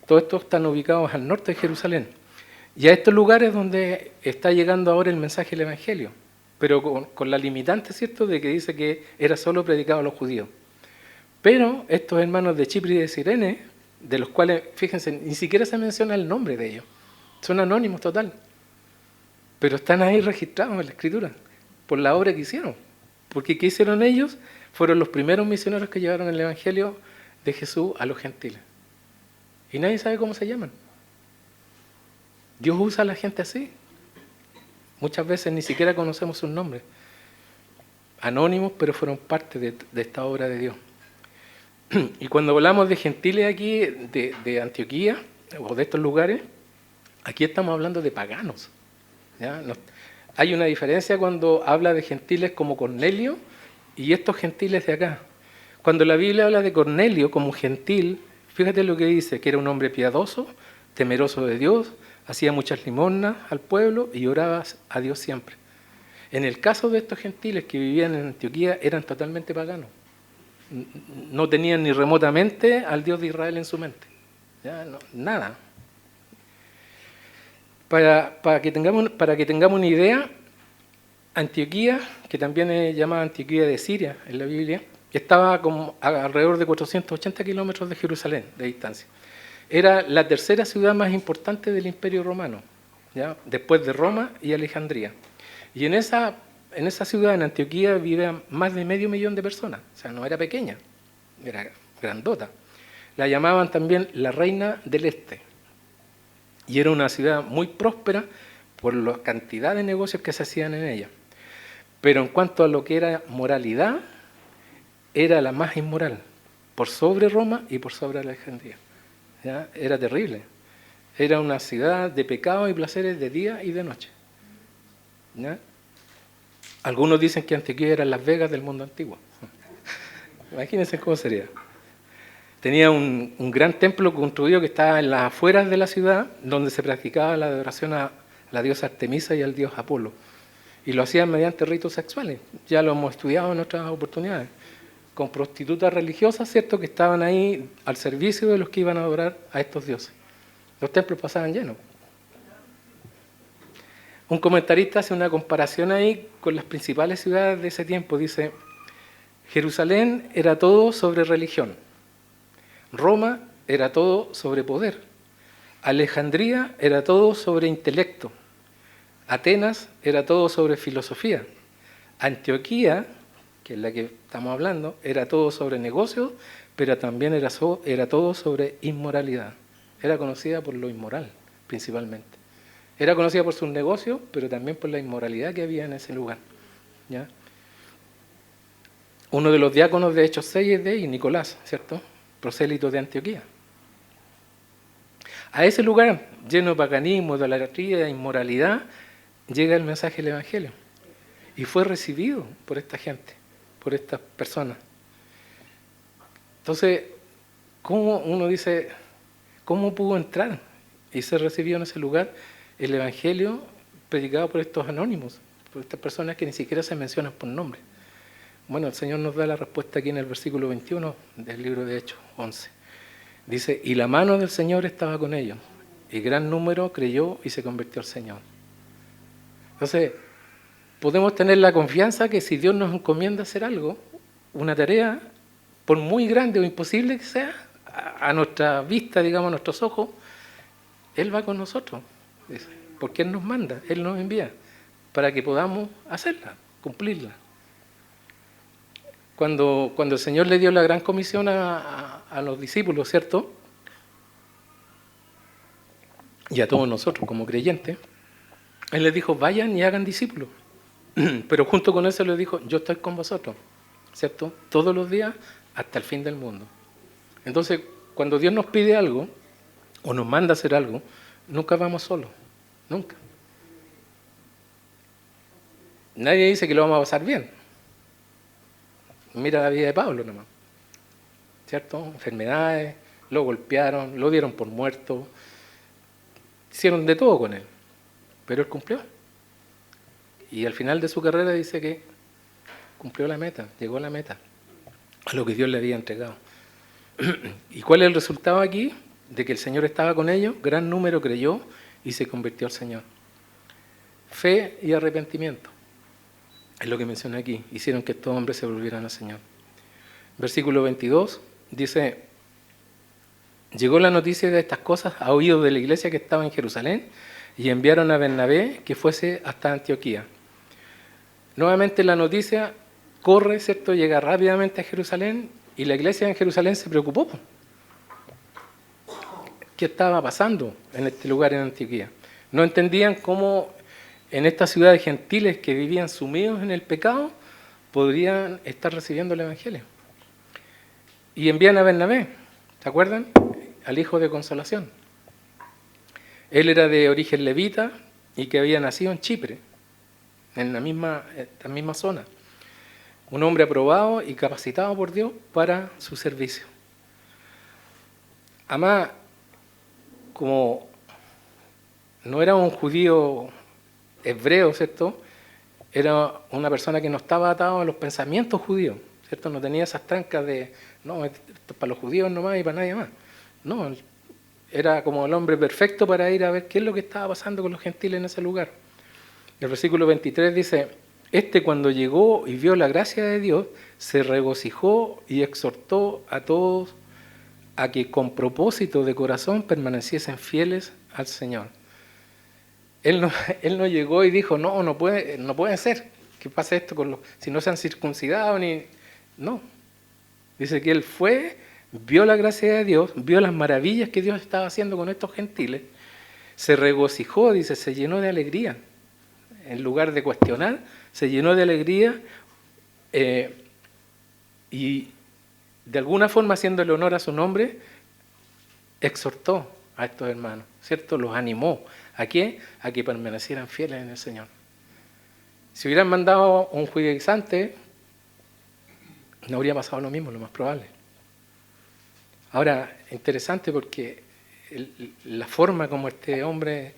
Todos estos están ubicados al norte de Jerusalén. Y a estos lugares donde está llegando ahora el mensaje del Evangelio, pero con la limitante, ¿cierto?, de que dice que era solo predicado a los judíos. Pero estos hermanos de Chipre y de Cirene, de los cuales, fíjense, ni siquiera se menciona el nombre de ellos, son anónimos total, pero están ahí registrados en la Escritura, por la obra que hicieron. Porque ¿qué hicieron ellos? Fueron los primeros misioneros que llevaron el Evangelio de Jesús a los gentiles. Y nadie sabe cómo se llaman. Dios usa a la gente así. Muchas veces ni siquiera conocemos sus nombres. anónimos, pero fueron parte de esta obra de Dios. Y cuando hablamos de gentiles aquí, de Antioquía, o de estos lugares, aquí estamos hablando de paganos. ¿Ya? Hay una diferencia cuando habla de gentiles como Cornelio y estos gentiles de acá. Cuando la Biblia habla de Cornelio como gentil, fíjate lo que dice, que era un hombre piadoso, temeroso de Dios, hacía muchas limosnas al pueblo y oraba a Dios siempre. En el caso de estos gentiles que vivían en Antioquía, eran totalmente paganos. No tenían ni remotamente al Dios de Israel en su mente. ¿Ya? No, nada. Para que tengamos una idea, Antioquía, que también es llamada Antioquía de Siria en la Biblia, estaba como alrededor de 480 kilómetros de Jerusalén de distancia. Era la tercera ciudad más importante del Imperio Romano, ¿ya? Después de Roma y Alejandría. Y en esa ciudad, en Antioquía, vivían más de 500.000 de personas. O sea, no era pequeña, era grandota. La llamaban también la Reina del Este. Y era una ciudad muy próspera por la cantidad de negocios que se hacían en ella. Pero en cuanto a lo que era moralidad, era la más inmoral, por sobre Roma y por sobre Alejandría. ¿Ya? Era terrible. Era una ciudad de pecados y placeres de día y de noche. ¿Ya? Algunos dicen que Antioquía era Las Vegas del mundo antiguo. Imagínense cómo sería. Tenía un gran templo construido que estaba en las afueras de la ciudad, donde se practicaba la adoración a la diosa Artemisa y al dios Apolo. Y lo hacían mediante ritos sexuales. Ya lo hemos estudiado en otras oportunidades. Con prostitutas religiosas, ¿cierto?, que estaban ahí al servicio de los que iban a adorar a estos dioses. Los templos pasaban llenos. Un comentarista hace una comparación ahí con las principales ciudades de ese tiempo. Dice, Jerusalén era todo sobre religión. Roma era todo sobre poder. Alejandría era todo sobre intelecto. Atenas era todo sobre filosofía. Antioquía, que es la que estamos hablando, era todo sobre negocios, pero también era todo sobre inmoralidad. Era conocida por lo inmoral, principalmente. Era conocida por sus negocios, pero también por la inmoralidad que había en ese lugar. ¿Ya? Uno de los diáconos de Hechos 6 es de ahí, Nicolás, ¿cierto?, prosélito de Antioquía. A ese lugar, lleno de paganismo, idolatría, inmoralidad, llega el mensaje del Evangelio. Y fue recibido por esta gente, por estas personas. Entonces, ¿cómo uno dice, cómo pudo entrar y ser recibido en ese lugar el Evangelio predicado por estos anónimos, por estas personas que ni siquiera se mencionan por nombre? Bueno, el Señor nos da la respuesta aquí en el versículo 21 del libro de Hechos 11. Dice, y la mano del Señor estaba con ellos, y gran número creyó y se convirtió al Señor. Entonces, podemos tener la confianza que si Dios nos encomienda hacer algo, una tarea, por muy grande o imposible que sea, a nuestra vista, digamos, a nuestros ojos, Él va con nosotros. Porque Él nos manda, Él nos envía, para que podamos hacerla, cumplirla. Cuando el Señor le dio la gran comisión a los discípulos, ¿cierto?, y a todos nosotros como creyentes, Él les dijo, vayan y hagan discípulos. Pero junto con eso les dijo, yo estoy con vosotros, ¿cierto?, todos los días hasta el fin del mundo. Entonces, cuando Dios nos pide algo, o nos manda a hacer algo, nunca vamos solos, nunca. Nadie dice que lo vamos a pasar bien. Mira la vida de Pablo nomás, ¿cierto? Enfermedades, lo golpearon, lo dieron por muerto, hicieron de todo con él, pero él cumplió. Y al final de su carrera dice que cumplió la meta, llegó a la meta, a lo que Dios le había entregado. ¿Y cuál es el resultado aquí? De que el Señor estaba con ellos, gran número creyó y se convirtió al Señor. Fe y arrepentimiento. Es lo que menciona aquí. Hicieron que estos hombres se volvieran al Señor. Versículo 22 dice, llegó la noticia de estas cosas a oídos de la iglesia que estaba en Jerusalén y enviaron a Bernabé que fuese hasta Antioquía. Nuevamente la noticia corre, ¿cierto?, llega rápidamente a Jerusalén y la iglesia en Jerusalén se preocupó. ¿Qué estaba pasando en este lugar en Antioquía? No entendían cómo en esta ciudad de gentiles que vivían sumidos en el pecado podrían estar recibiendo el Evangelio. Y envían a Bernabé, ¿se acuerdan? Al hijo de consolación. Él era de origen levita y que había nacido en Chipre, en la misma zona. Un hombre aprobado y capacitado por Dios para su servicio. Además, como no era un judío hebreo, ¿cierto? Era una persona que no estaba atado a los pensamientos judíos, ¿cierto? No tenía esas trancas de, no, esto es para los judíos nomás y para nadie más. No, era como el hombre perfecto para ir a ver qué es lo que estaba pasando con los gentiles en ese lugar. El versículo 23 dice, cuando llegó y vio la gracia de Dios, se regocijó y exhortó a todos a que con propósito de corazón permaneciesen fieles al Señor. Él no llegó y dijo, no puede ser que pase esto con si no se han circuncidado ni... No. Dice que él fue, vio la gracia de Dios, vio las maravillas que Dios estaba haciendo con estos gentiles, se regocijó, dice, se llenó de alegría. En lugar de cuestionar, se llenó de alegría y de alguna forma, haciéndole honor a su nombre, exhortó a estos hermanos, ¿cierto? Los animó. ¿A qué? A que permanecieran fieles en el Señor. Si hubieran mandado a un judaizante, no habría pasado lo mismo, lo más probable. Ahora, interesante porque la forma como este hombre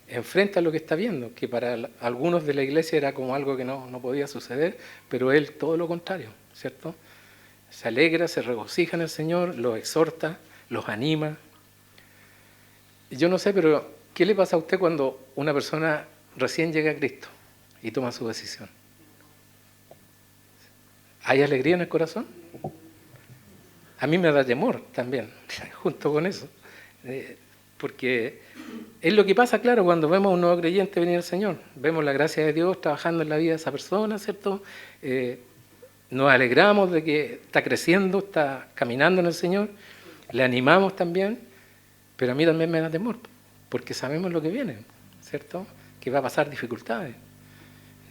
enfrenta lo que está viendo, que para algunos de la iglesia era como algo que no podía suceder, pero él todo lo contrario, ¿cierto? Se alegra, se regocija en el Señor, los exhorta, los anima. Yo no sé, pero ¿qué le pasa a usted cuando una persona recién llega a Cristo y toma su decisión? ¿Hay alegría en el corazón? A mí me da temor también, junto con eso. Porque es lo que pasa, claro, cuando vemos a un nuevo creyente venir al Señor. Vemos la gracia de Dios trabajando en la vida de esa persona, ¿cierto? Nos alegramos de que está creciendo, está caminando en el Señor. Le animamos también, pero a mí también me da temor, porque sabemos lo que viene, ¿cierto? Que va a pasar dificultades,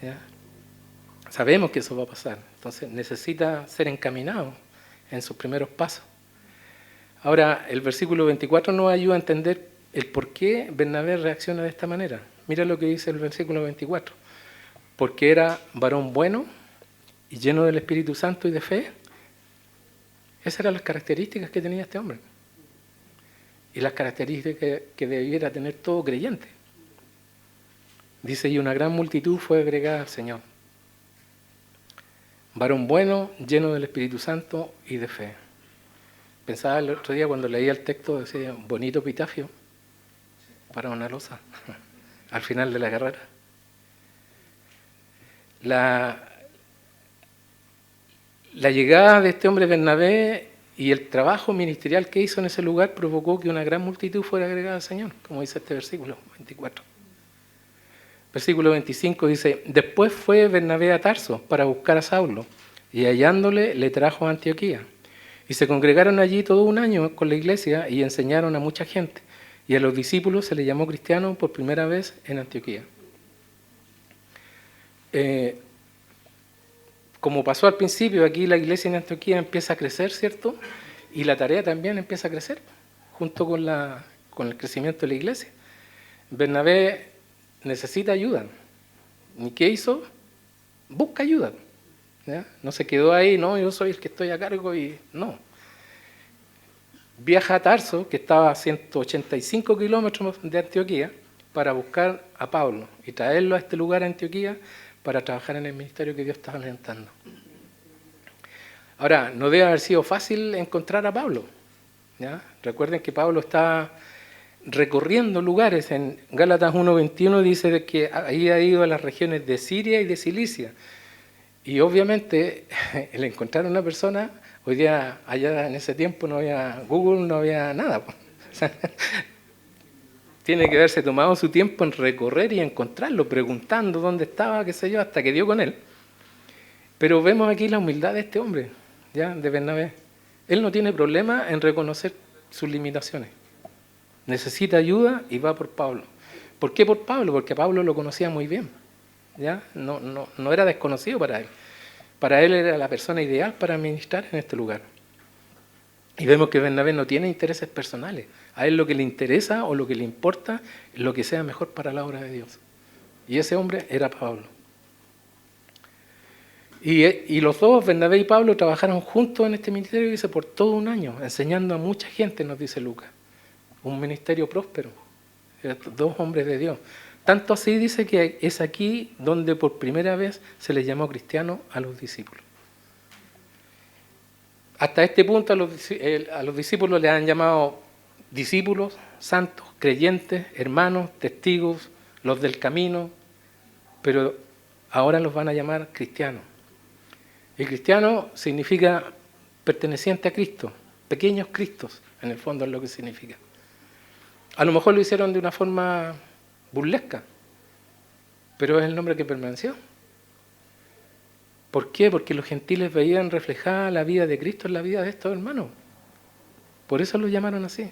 ¿ya? Sabemos que eso va a pasar, entonces necesita ser encaminado en sus primeros pasos. Ahora, el versículo 24 nos ayuda a entender el por qué Bernabé reacciona de esta manera. Mira lo que dice el versículo 24. Porque era varón bueno y lleno del Espíritu Santo y de fe. Esas eran las características que tenía este hombre. Y las características que debiera tener todo creyente. Dice, y una gran multitud fue agregada al Señor. Varón bueno, lleno del Espíritu Santo y de fe. Pensaba el otro día cuando leía el texto, decía, bonito epitafio para una losa, al final de la carrera. La llegada de este hombre Bernabé y el trabajo ministerial que hizo en ese lugar provocó que una gran multitud fuera agregada al Señor, como dice este versículo 24. Versículo 25 dice, después fue Bernabé a Tarso para buscar a Saulo, y hallándole le trajo a Antioquía. Y se congregaron allí todo un año con la iglesia y enseñaron a mucha gente. Y a los discípulos se les llamó cristianos por primera vez en Antioquía. Como pasó al principio, aquí la iglesia en Antioquía empieza a crecer, ¿cierto? Y la tarea también empieza a crecer, junto con el crecimiento de la iglesia. Bernabé necesita ayuda. ¿Y qué hizo? Busca ayuda. ¿Ya? No se quedó ahí, no, yo soy el que estoy a cargo y no. Viaja a Tarso, que estaba a 185 kilómetros de Antioquía, para buscar a Pablo y traerlo a este lugar, a Antioquía, para trabajar en el ministerio que Dios estaba levantando. Ahora, no debe haber sido fácil encontrar a Pablo, ¿ya? Recuerden que Pablo está recorriendo lugares. En Gálatas 1:21 dice de que había ido a las regiones de Siria y de Cilicia. Y obviamente el encontrar a una persona, hoy día allá en ese tiempo no había Google, no había nada. O sea, tiene que haberse tomado su tiempo en recorrer y encontrarlo, preguntando dónde estaba, qué sé yo, hasta que dio con él. Pero vemos aquí la humildad de este hombre, ¿ya? De Bernabé. Él no tiene problema en reconocer sus limitaciones. Necesita ayuda y va por Pablo. ¿Por qué por Pablo? Porque Pablo lo conocía muy bien, ¿ya? No era desconocido para él. Para él era la persona ideal para ministrar en este lugar. Y vemos que Bernabé no tiene intereses personales. A él lo que le interesa o lo que le importa es lo que sea mejor para la obra de Dios. Y ese hombre era Pablo. Y los dos, Bernabé y Pablo, trabajaron juntos en este ministerio, dice, por todo un año, enseñando a mucha gente, nos dice Lucas. Un ministerio próspero. Dos hombres de Dios. Tanto así dice que es aquí donde por primera vez se les llamó cristianos a los discípulos. Hasta este punto a los discípulos les han llamado discípulos, santos, creyentes, hermanos, testigos, los del camino, pero ahora los van a llamar cristianos. Y cristiano significa perteneciente a Cristo, pequeños Cristos, en el fondo es lo que significa. A lo mejor lo hicieron de una forma burlesca, pero es el nombre que permaneció. ¿Por qué? Porque los gentiles veían reflejada la vida de Cristo en la vida de estos hermanos. Por eso los llamaron así.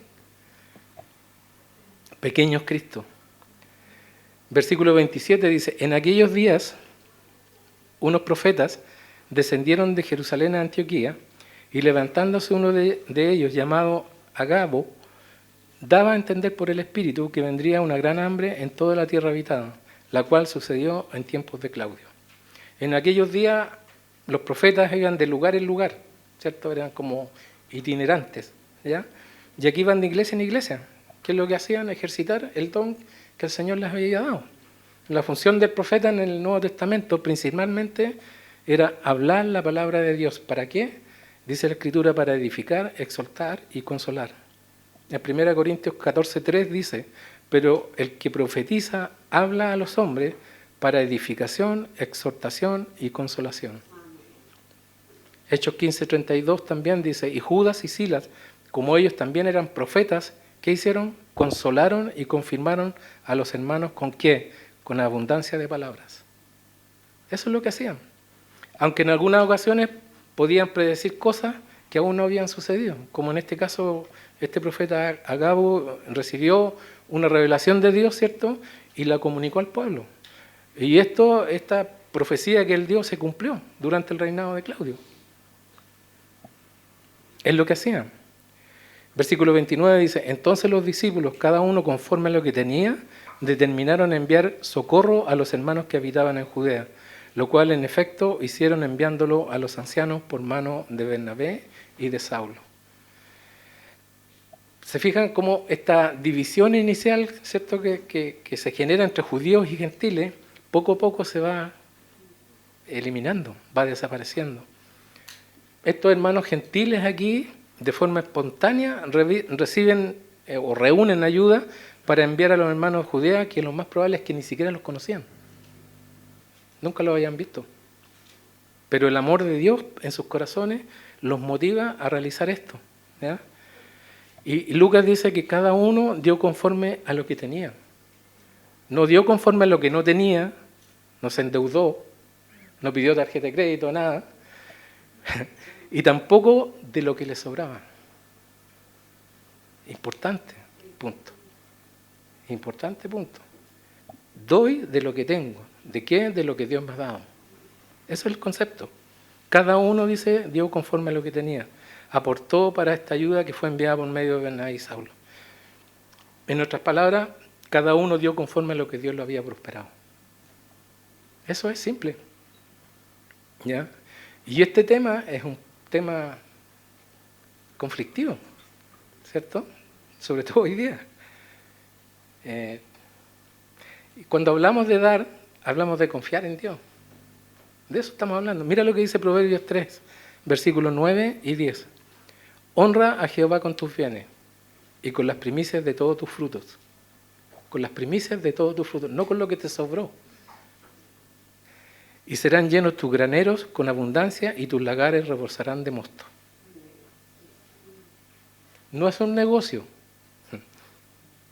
Pequeños Cristos. Versículo 27 dice, en aquellos días unos profetas descendieron de Jerusalén a Antioquía y levantándose uno de ellos llamado Agabo, daba a entender por el Espíritu que vendría una gran hambre en toda la tierra habitada, la cual sucedió en tiempos de Claudio. En aquellos días los profetas iban de lugar en lugar, ¿cierto? Eran como itinerantes, ¿ya? Y aquí iban de iglesia en iglesia. ¿Qué es lo que hacían? Ejercitar el don que el Señor les había dado. La función del profeta en el Nuevo Testamento principalmente era hablar la palabra de Dios. ¿Para qué? Dice la Escritura, para edificar, exhortar y consolar. En 1 Corintios 14:3 dice, pero el que profetiza habla a los hombres para edificación, exhortación y consolación. Hechos 15:32 también dice, y Judas y Silas, como ellos también eran profetas, ¿qué hicieron? Consolaron y confirmaron a los hermanos ¿con qué? Con abundancia de palabras. Eso es lo que hacían. Aunque en algunas ocasiones podían predecir cosas que aún no habían sucedido, como en este caso este profeta Agabo recibió una revelación de Dios, ¿cierto? Y la comunicó al pueblo. Y esta profecía que él dio se cumplió durante el reinado de Claudio. Es lo que hacían. Versículo 29 dice, entonces los discípulos, cada uno conforme a lo que tenía, determinaron enviar socorro a los hermanos que habitaban en Judea, lo cual en efecto hicieron enviándolo a los ancianos por mano de Bernabé y de Saulo. ¿Se fijan cómo esta división inicial, ¿cierto? que se genera entre judíos y gentiles, poco a poco se va eliminando, va desapareciendo? Estos hermanos gentiles aquí, de forma espontánea, reciben o reúnen ayuda para enviar a los hermanos judíos, que lo más probable es que ni siquiera los conocían. Nunca los habían visto. Pero el amor de Dios en sus corazones los motiva a realizar esto, ¿ya? Y Lucas dice que cada uno dio conforme a lo que tenía. No dio conforme a lo que no tenía, no se endeudó, no pidió tarjeta de crédito, nada. Y tampoco de lo que le sobraba. Importante punto. Importante punto. Doy de lo que tengo. ¿De qué? De lo que Dios me ha dado. Eso es el concepto. Cada uno, dice, dio conforme a lo que tenía. Aportó para esta ayuda que fue enviada por medio de Bernabé y Saulo. En otras palabras, cada uno dio conforme a lo que Dios lo había prosperado. Eso es simple, ¿ya? Y este tema es un tema conflictivo, ¿cierto? Sobre todo hoy día. Cuando hablamos de dar, hablamos de confiar en Dios. De eso estamos hablando. Mira lo que dice Proverbios 3, versículos 9 y 10. Honra a Jehová con tus bienes y con las primicias de todos tus frutos. Con las primicias de todos tus frutos, no con lo que te sobró. Y serán llenos tus graneros con abundancia y tus lagares rebosarán de mosto. No es un negocio.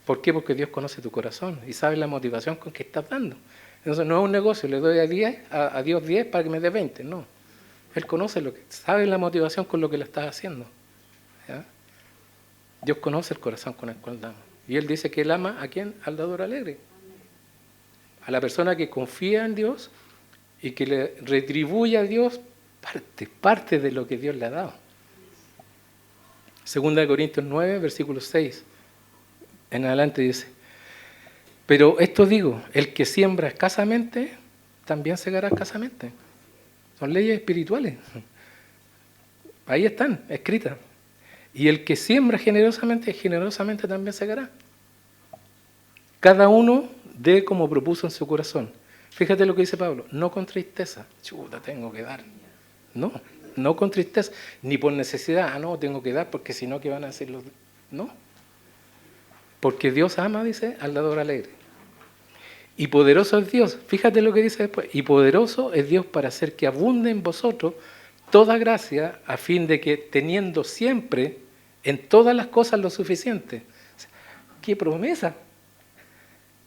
¿Por qué? Porque Dios conoce tu corazón y sabe la motivación con que estás dando. Entonces no es un negocio, le doy a Dios 10 para que me dé 20, no. Él conoce sabe la motivación con lo que le estás haciendo, ¿ya? Dios conoce el corazón con el cual damos. Y Él dice que Él ama ¿a quién? Al dador alegre. A la persona que confía en Dios y que le retribuye a Dios parte de lo que Dios le ha dado. 2 Corintios 9, versículo 6 en adelante dice: pero esto digo, el que siembra escasamente, también segará escasamente. Son leyes espirituales. Ahí están, escritas. Y el que siembra generosamente, generosamente también segará. Cada uno dé como propuso en su corazón. Fíjate lo que dice Pablo, no con tristeza. Chuta, tengo que dar. No, no con tristeza, ni por necesidad. No, tengo que dar porque si no, ¿qué van a decir los...? No. Porque Dios ama, dice, al dador alegre. Y poderoso es Dios. Fíjate lo que dice después. Y poderoso es Dios para hacer que abunde en vosotros toda gracia, a fin de que, teniendo siempre en todas las cosas lo suficiente. ¡Qué promesa!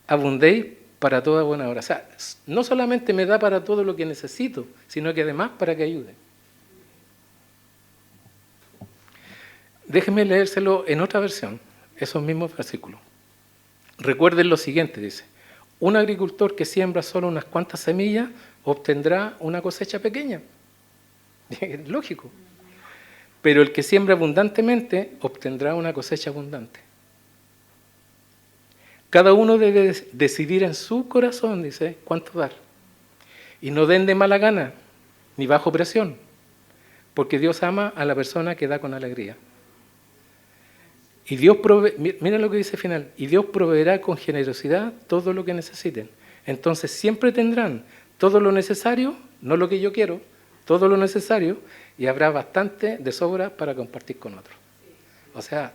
Abundéis para toda buena obra. O sea, no solamente me da para todo lo que necesito, sino que además para que ayude. Déjenme leérselo en otra versión, esos mismos versículos. Recuerden lo siguiente, dice: un agricultor que siembra solo unas cuantas semillas obtendrá una cosecha pequeña. Es lógico. Pero el que siembra abundantemente obtendrá una cosecha abundante. Cada uno debe decidir en su corazón, dice, cuánto dar. Y no den de mala gana, ni bajo presión, porque Dios ama a la persona que da con alegría. Y Dios miren lo que dice al final, y Dios proveerá con generosidad todo lo que necesiten. Entonces siempre tendrán todo lo necesario, no lo que yo quiero, todo lo necesario, y habrá bastante de sobra para compartir con otros. O sea,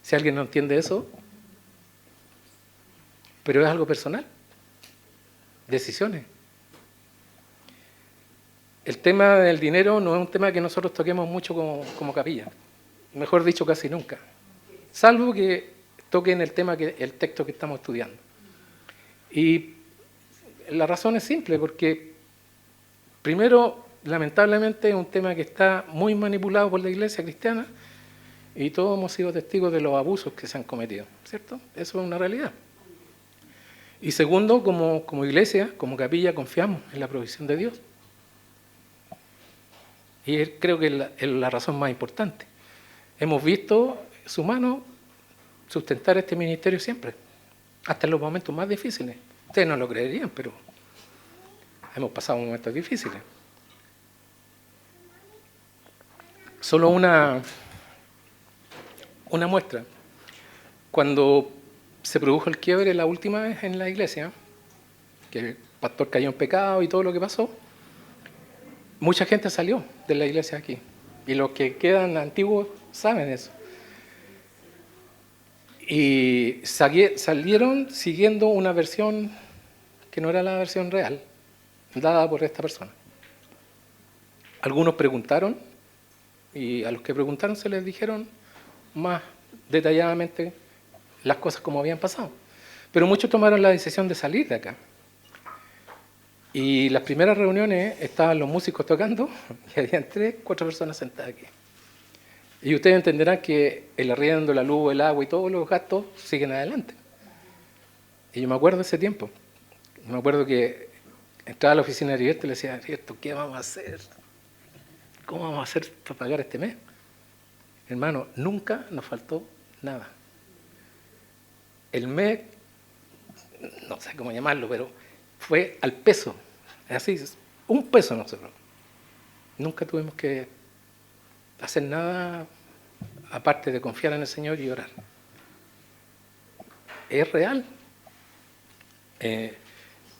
si alguien no entiende eso, pero es algo personal, decisiones. El tema del dinero no es un tema que nosotros toquemos mucho como capilla, mejor dicho, casi nunca, salvo que toquen el texto que estamos estudiando. Y la razón es simple, porque primero, lamentablemente, es un tema que está muy manipulado por la Iglesia cristiana y todos hemos sido testigos de los abusos que se han cometido, ¿cierto? Eso es una realidad. Y segundo, como iglesia, como capilla, confiamos en la provisión de Dios. Y creo que es la razón más importante. Hemos visto su mano sustentar este ministerio siempre, hasta en los momentos más difíciles. Ustedes no lo creerían, pero hemos pasado momentos difíciles. Solo una muestra. Cuando se produjo el quiebre la última vez en la iglesia, que el pastor cayó en pecado y todo lo que pasó, mucha gente salió de la iglesia aquí. Y los que quedan antiguos saben eso. Y salieron siguiendo una versión que no era la versión real, dada por esta persona. Algunos preguntaron, y a los que preguntaron se les dijeron más detalladamente las cosas como habían pasado. Pero muchos tomaron la decisión de salir de acá. Y las primeras reuniones estaban los músicos tocando y habían 3, 4 personas sentadas aquí. Y ustedes entenderán que el arriendo, la luz, el agua y todos los gastos siguen adelante. Y yo me acuerdo de ese tiempo. Me acuerdo que entraba a la oficina de Heriberto y le decía: Heriberto, ¿qué vamos a hacer? ¿Cómo vamos a hacer para pagar este mes? Hermano, nunca nos faltó nada. El mes, no sé cómo llamarlo, pero fue al peso. Así, un peso nosotros. Nunca tuvimos que hacer nada aparte de confiar en el Señor y orar. Es real.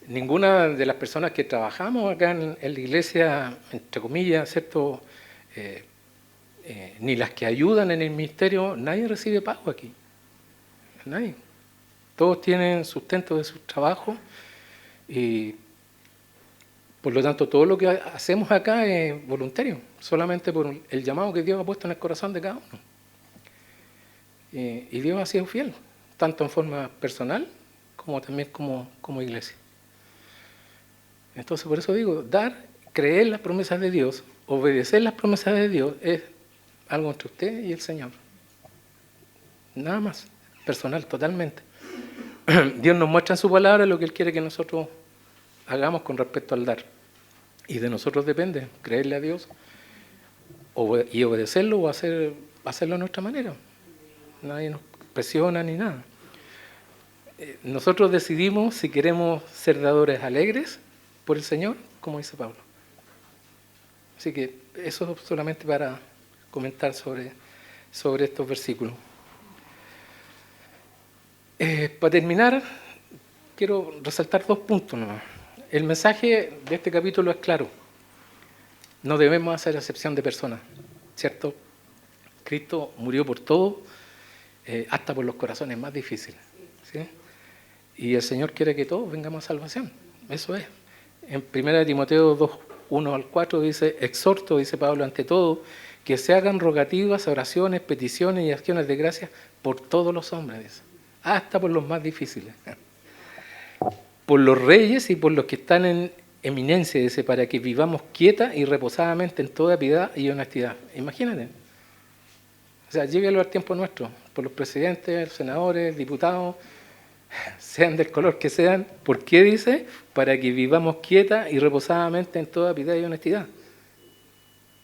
Ninguna de las personas que trabajamos acá en la iglesia, entre comillas, ¿cierto? Ni las que ayudan en el ministerio, nadie recibe pago aquí. Nadie. Todos tienen sustento de sus trabajos y por lo tanto todo lo que hacemos acá es voluntario, solamente por el llamado que Dios ha puesto en el corazón de cada uno. Y Dios ha sido fiel, tanto en forma personal como también como iglesia. Entonces por eso digo, dar, creer las promesas de Dios, obedecer las promesas de Dios es algo entre usted y el Señor. Nada más, personal, totalmente. Dios nos muestra en su palabra lo que Él quiere que nosotros hagamos con respecto al dar. Y de nosotros depende creerle a Dios y obedecerlo o hacerlo a nuestra manera. Nadie nos presiona ni nada. Nosotros decidimos si queremos ser dadores alegres por el Señor, como dice Pablo. Así que eso solamente para comentar sobre estos versículos. Para terminar, quiero resaltar 2 puntos nomás. El mensaje de este capítulo es claro. No debemos hacer excepción de personas, ¿cierto? Cristo murió por todo, hasta por los corazones más difíciles, ¿sí? Y el Señor quiere que todos vengamos a salvación. Eso es. En 1 Timoteo 2, 1 al 4 dice: exhorto, dice Pablo, ante todo, que se hagan rogativas, oraciones, peticiones y acciones de gracias por todos los hombres, dice, hasta por los más difíciles, por los reyes y por los que están en eminencia, dice, para que vivamos quieta y reposadamente en toda piedad y honestidad. Imagínate. O sea, lléguelo al tiempo nuestro, por los presidentes, senadores, diputados, sean del color que sean. ¿Por qué dice? Para que vivamos quieta y reposadamente en toda piedad y honestidad.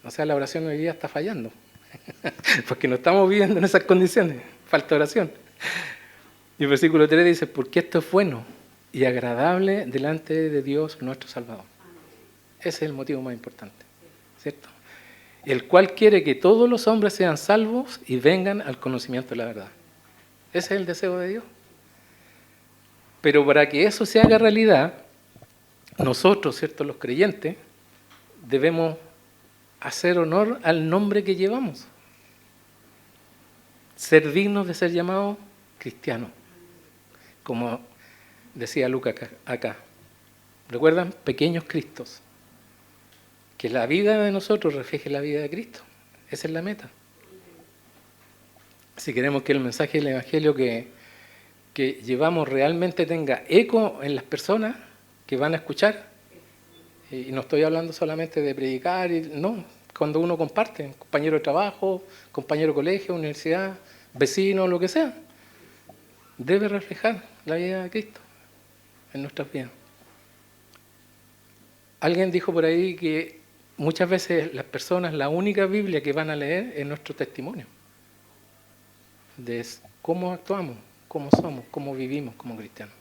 O sea, la oración hoy día está fallando, porque no estamos viviendo en esas condiciones, falta oración. Y el versículo 3 dice: porque esto es bueno y agradable delante de Dios nuestro Salvador. Ese es el motivo más importante, ¿cierto? El cual quiere que todos los hombres sean salvos y vengan al conocimiento de la verdad. Ese es el deseo de Dios. Pero para que eso se haga realidad, nosotros, ¿cierto?, los creyentes, debemos hacer honor al nombre que llevamos. Ser dignos de ser llamados cristianos, como decía Lucas acá. ¿Recuerdan? Pequeños Cristos. Que la vida de nosotros refleje la vida de Cristo. Esa es la meta. Si queremos que el mensaje del Evangelio que llevamos realmente tenga eco en las personas que van a escuchar, y no estoy hablando solamente de predicar, no, cuando uno comparte, compañero de trabajo, compañero de colegio, universidad, vecino, lo que sea, debe reflejar la vida de Cristo en nuestras vidas. Alguien dijo por ahí que muchas veces las personas, la única Biblia que van a leer es nuestro testimonio de cómo actuamos, cómo somos, cómo vivimos como cristianos.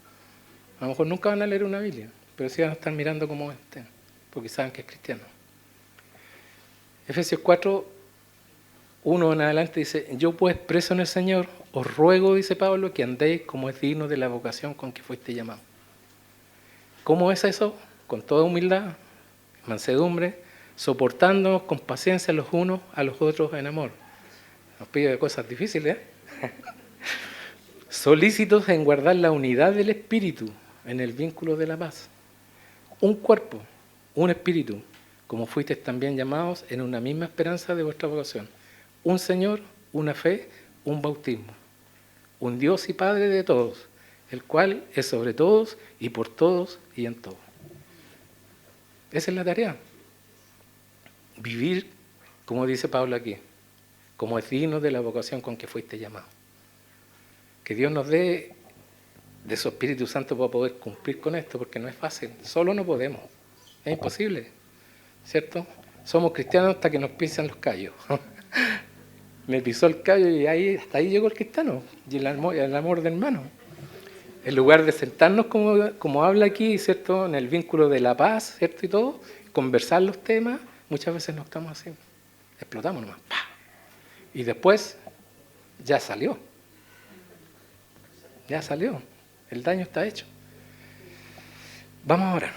A lo mejor nunca van a leer una Biblia, pero sí van a estar mirando cómo estén, porque saben que es cristiano. Efesios 4, 1 en adelante dice: yo pues, preso en el Señor, os ruego, dice Pablo, que andéis como es digno de la vocación con que fuiste llamado. ¿Cómo es eso? Con toda humildad, mansedumbre, soportándonos con paciencia los unos a los otros en amor. Nos pide cosas difíciles, solícitos en guardar la unidad del espíritu en el vínculo de la paz. Un cuerpo, un espíritu, como fuisteis también llamados en una misma esperanza de vuestra vocación. Un Señor, una fe, un bautismo. Un Dios y Padre de todos, el cual es sobre todos y por todos y en todos. Esa es la tarea. Vivir, como dice Pablo aquí, como es digno de la vocación con que fuiste llamado. Que Dios nos dé de su Espíritu Santo para poder cumplir con esto, porque no es fácil. Solo no podemos. Es imposible, ¿cierto? Somos cristianos hasta que nos pisan los callos. Me pisó el callo y hasta ahí llegó el cristiano, y el amor de hermano. En lugar de sentarnos como habla aquí, ¿cierto?, en el vínculo de la paz, ¿cierto?, y todo, conversar los temas, muchas veces no estamos así. Explotamos nomás. ¡Pah! Y después ya salió. Ya salió. El daño está hecho. Vamos a orar.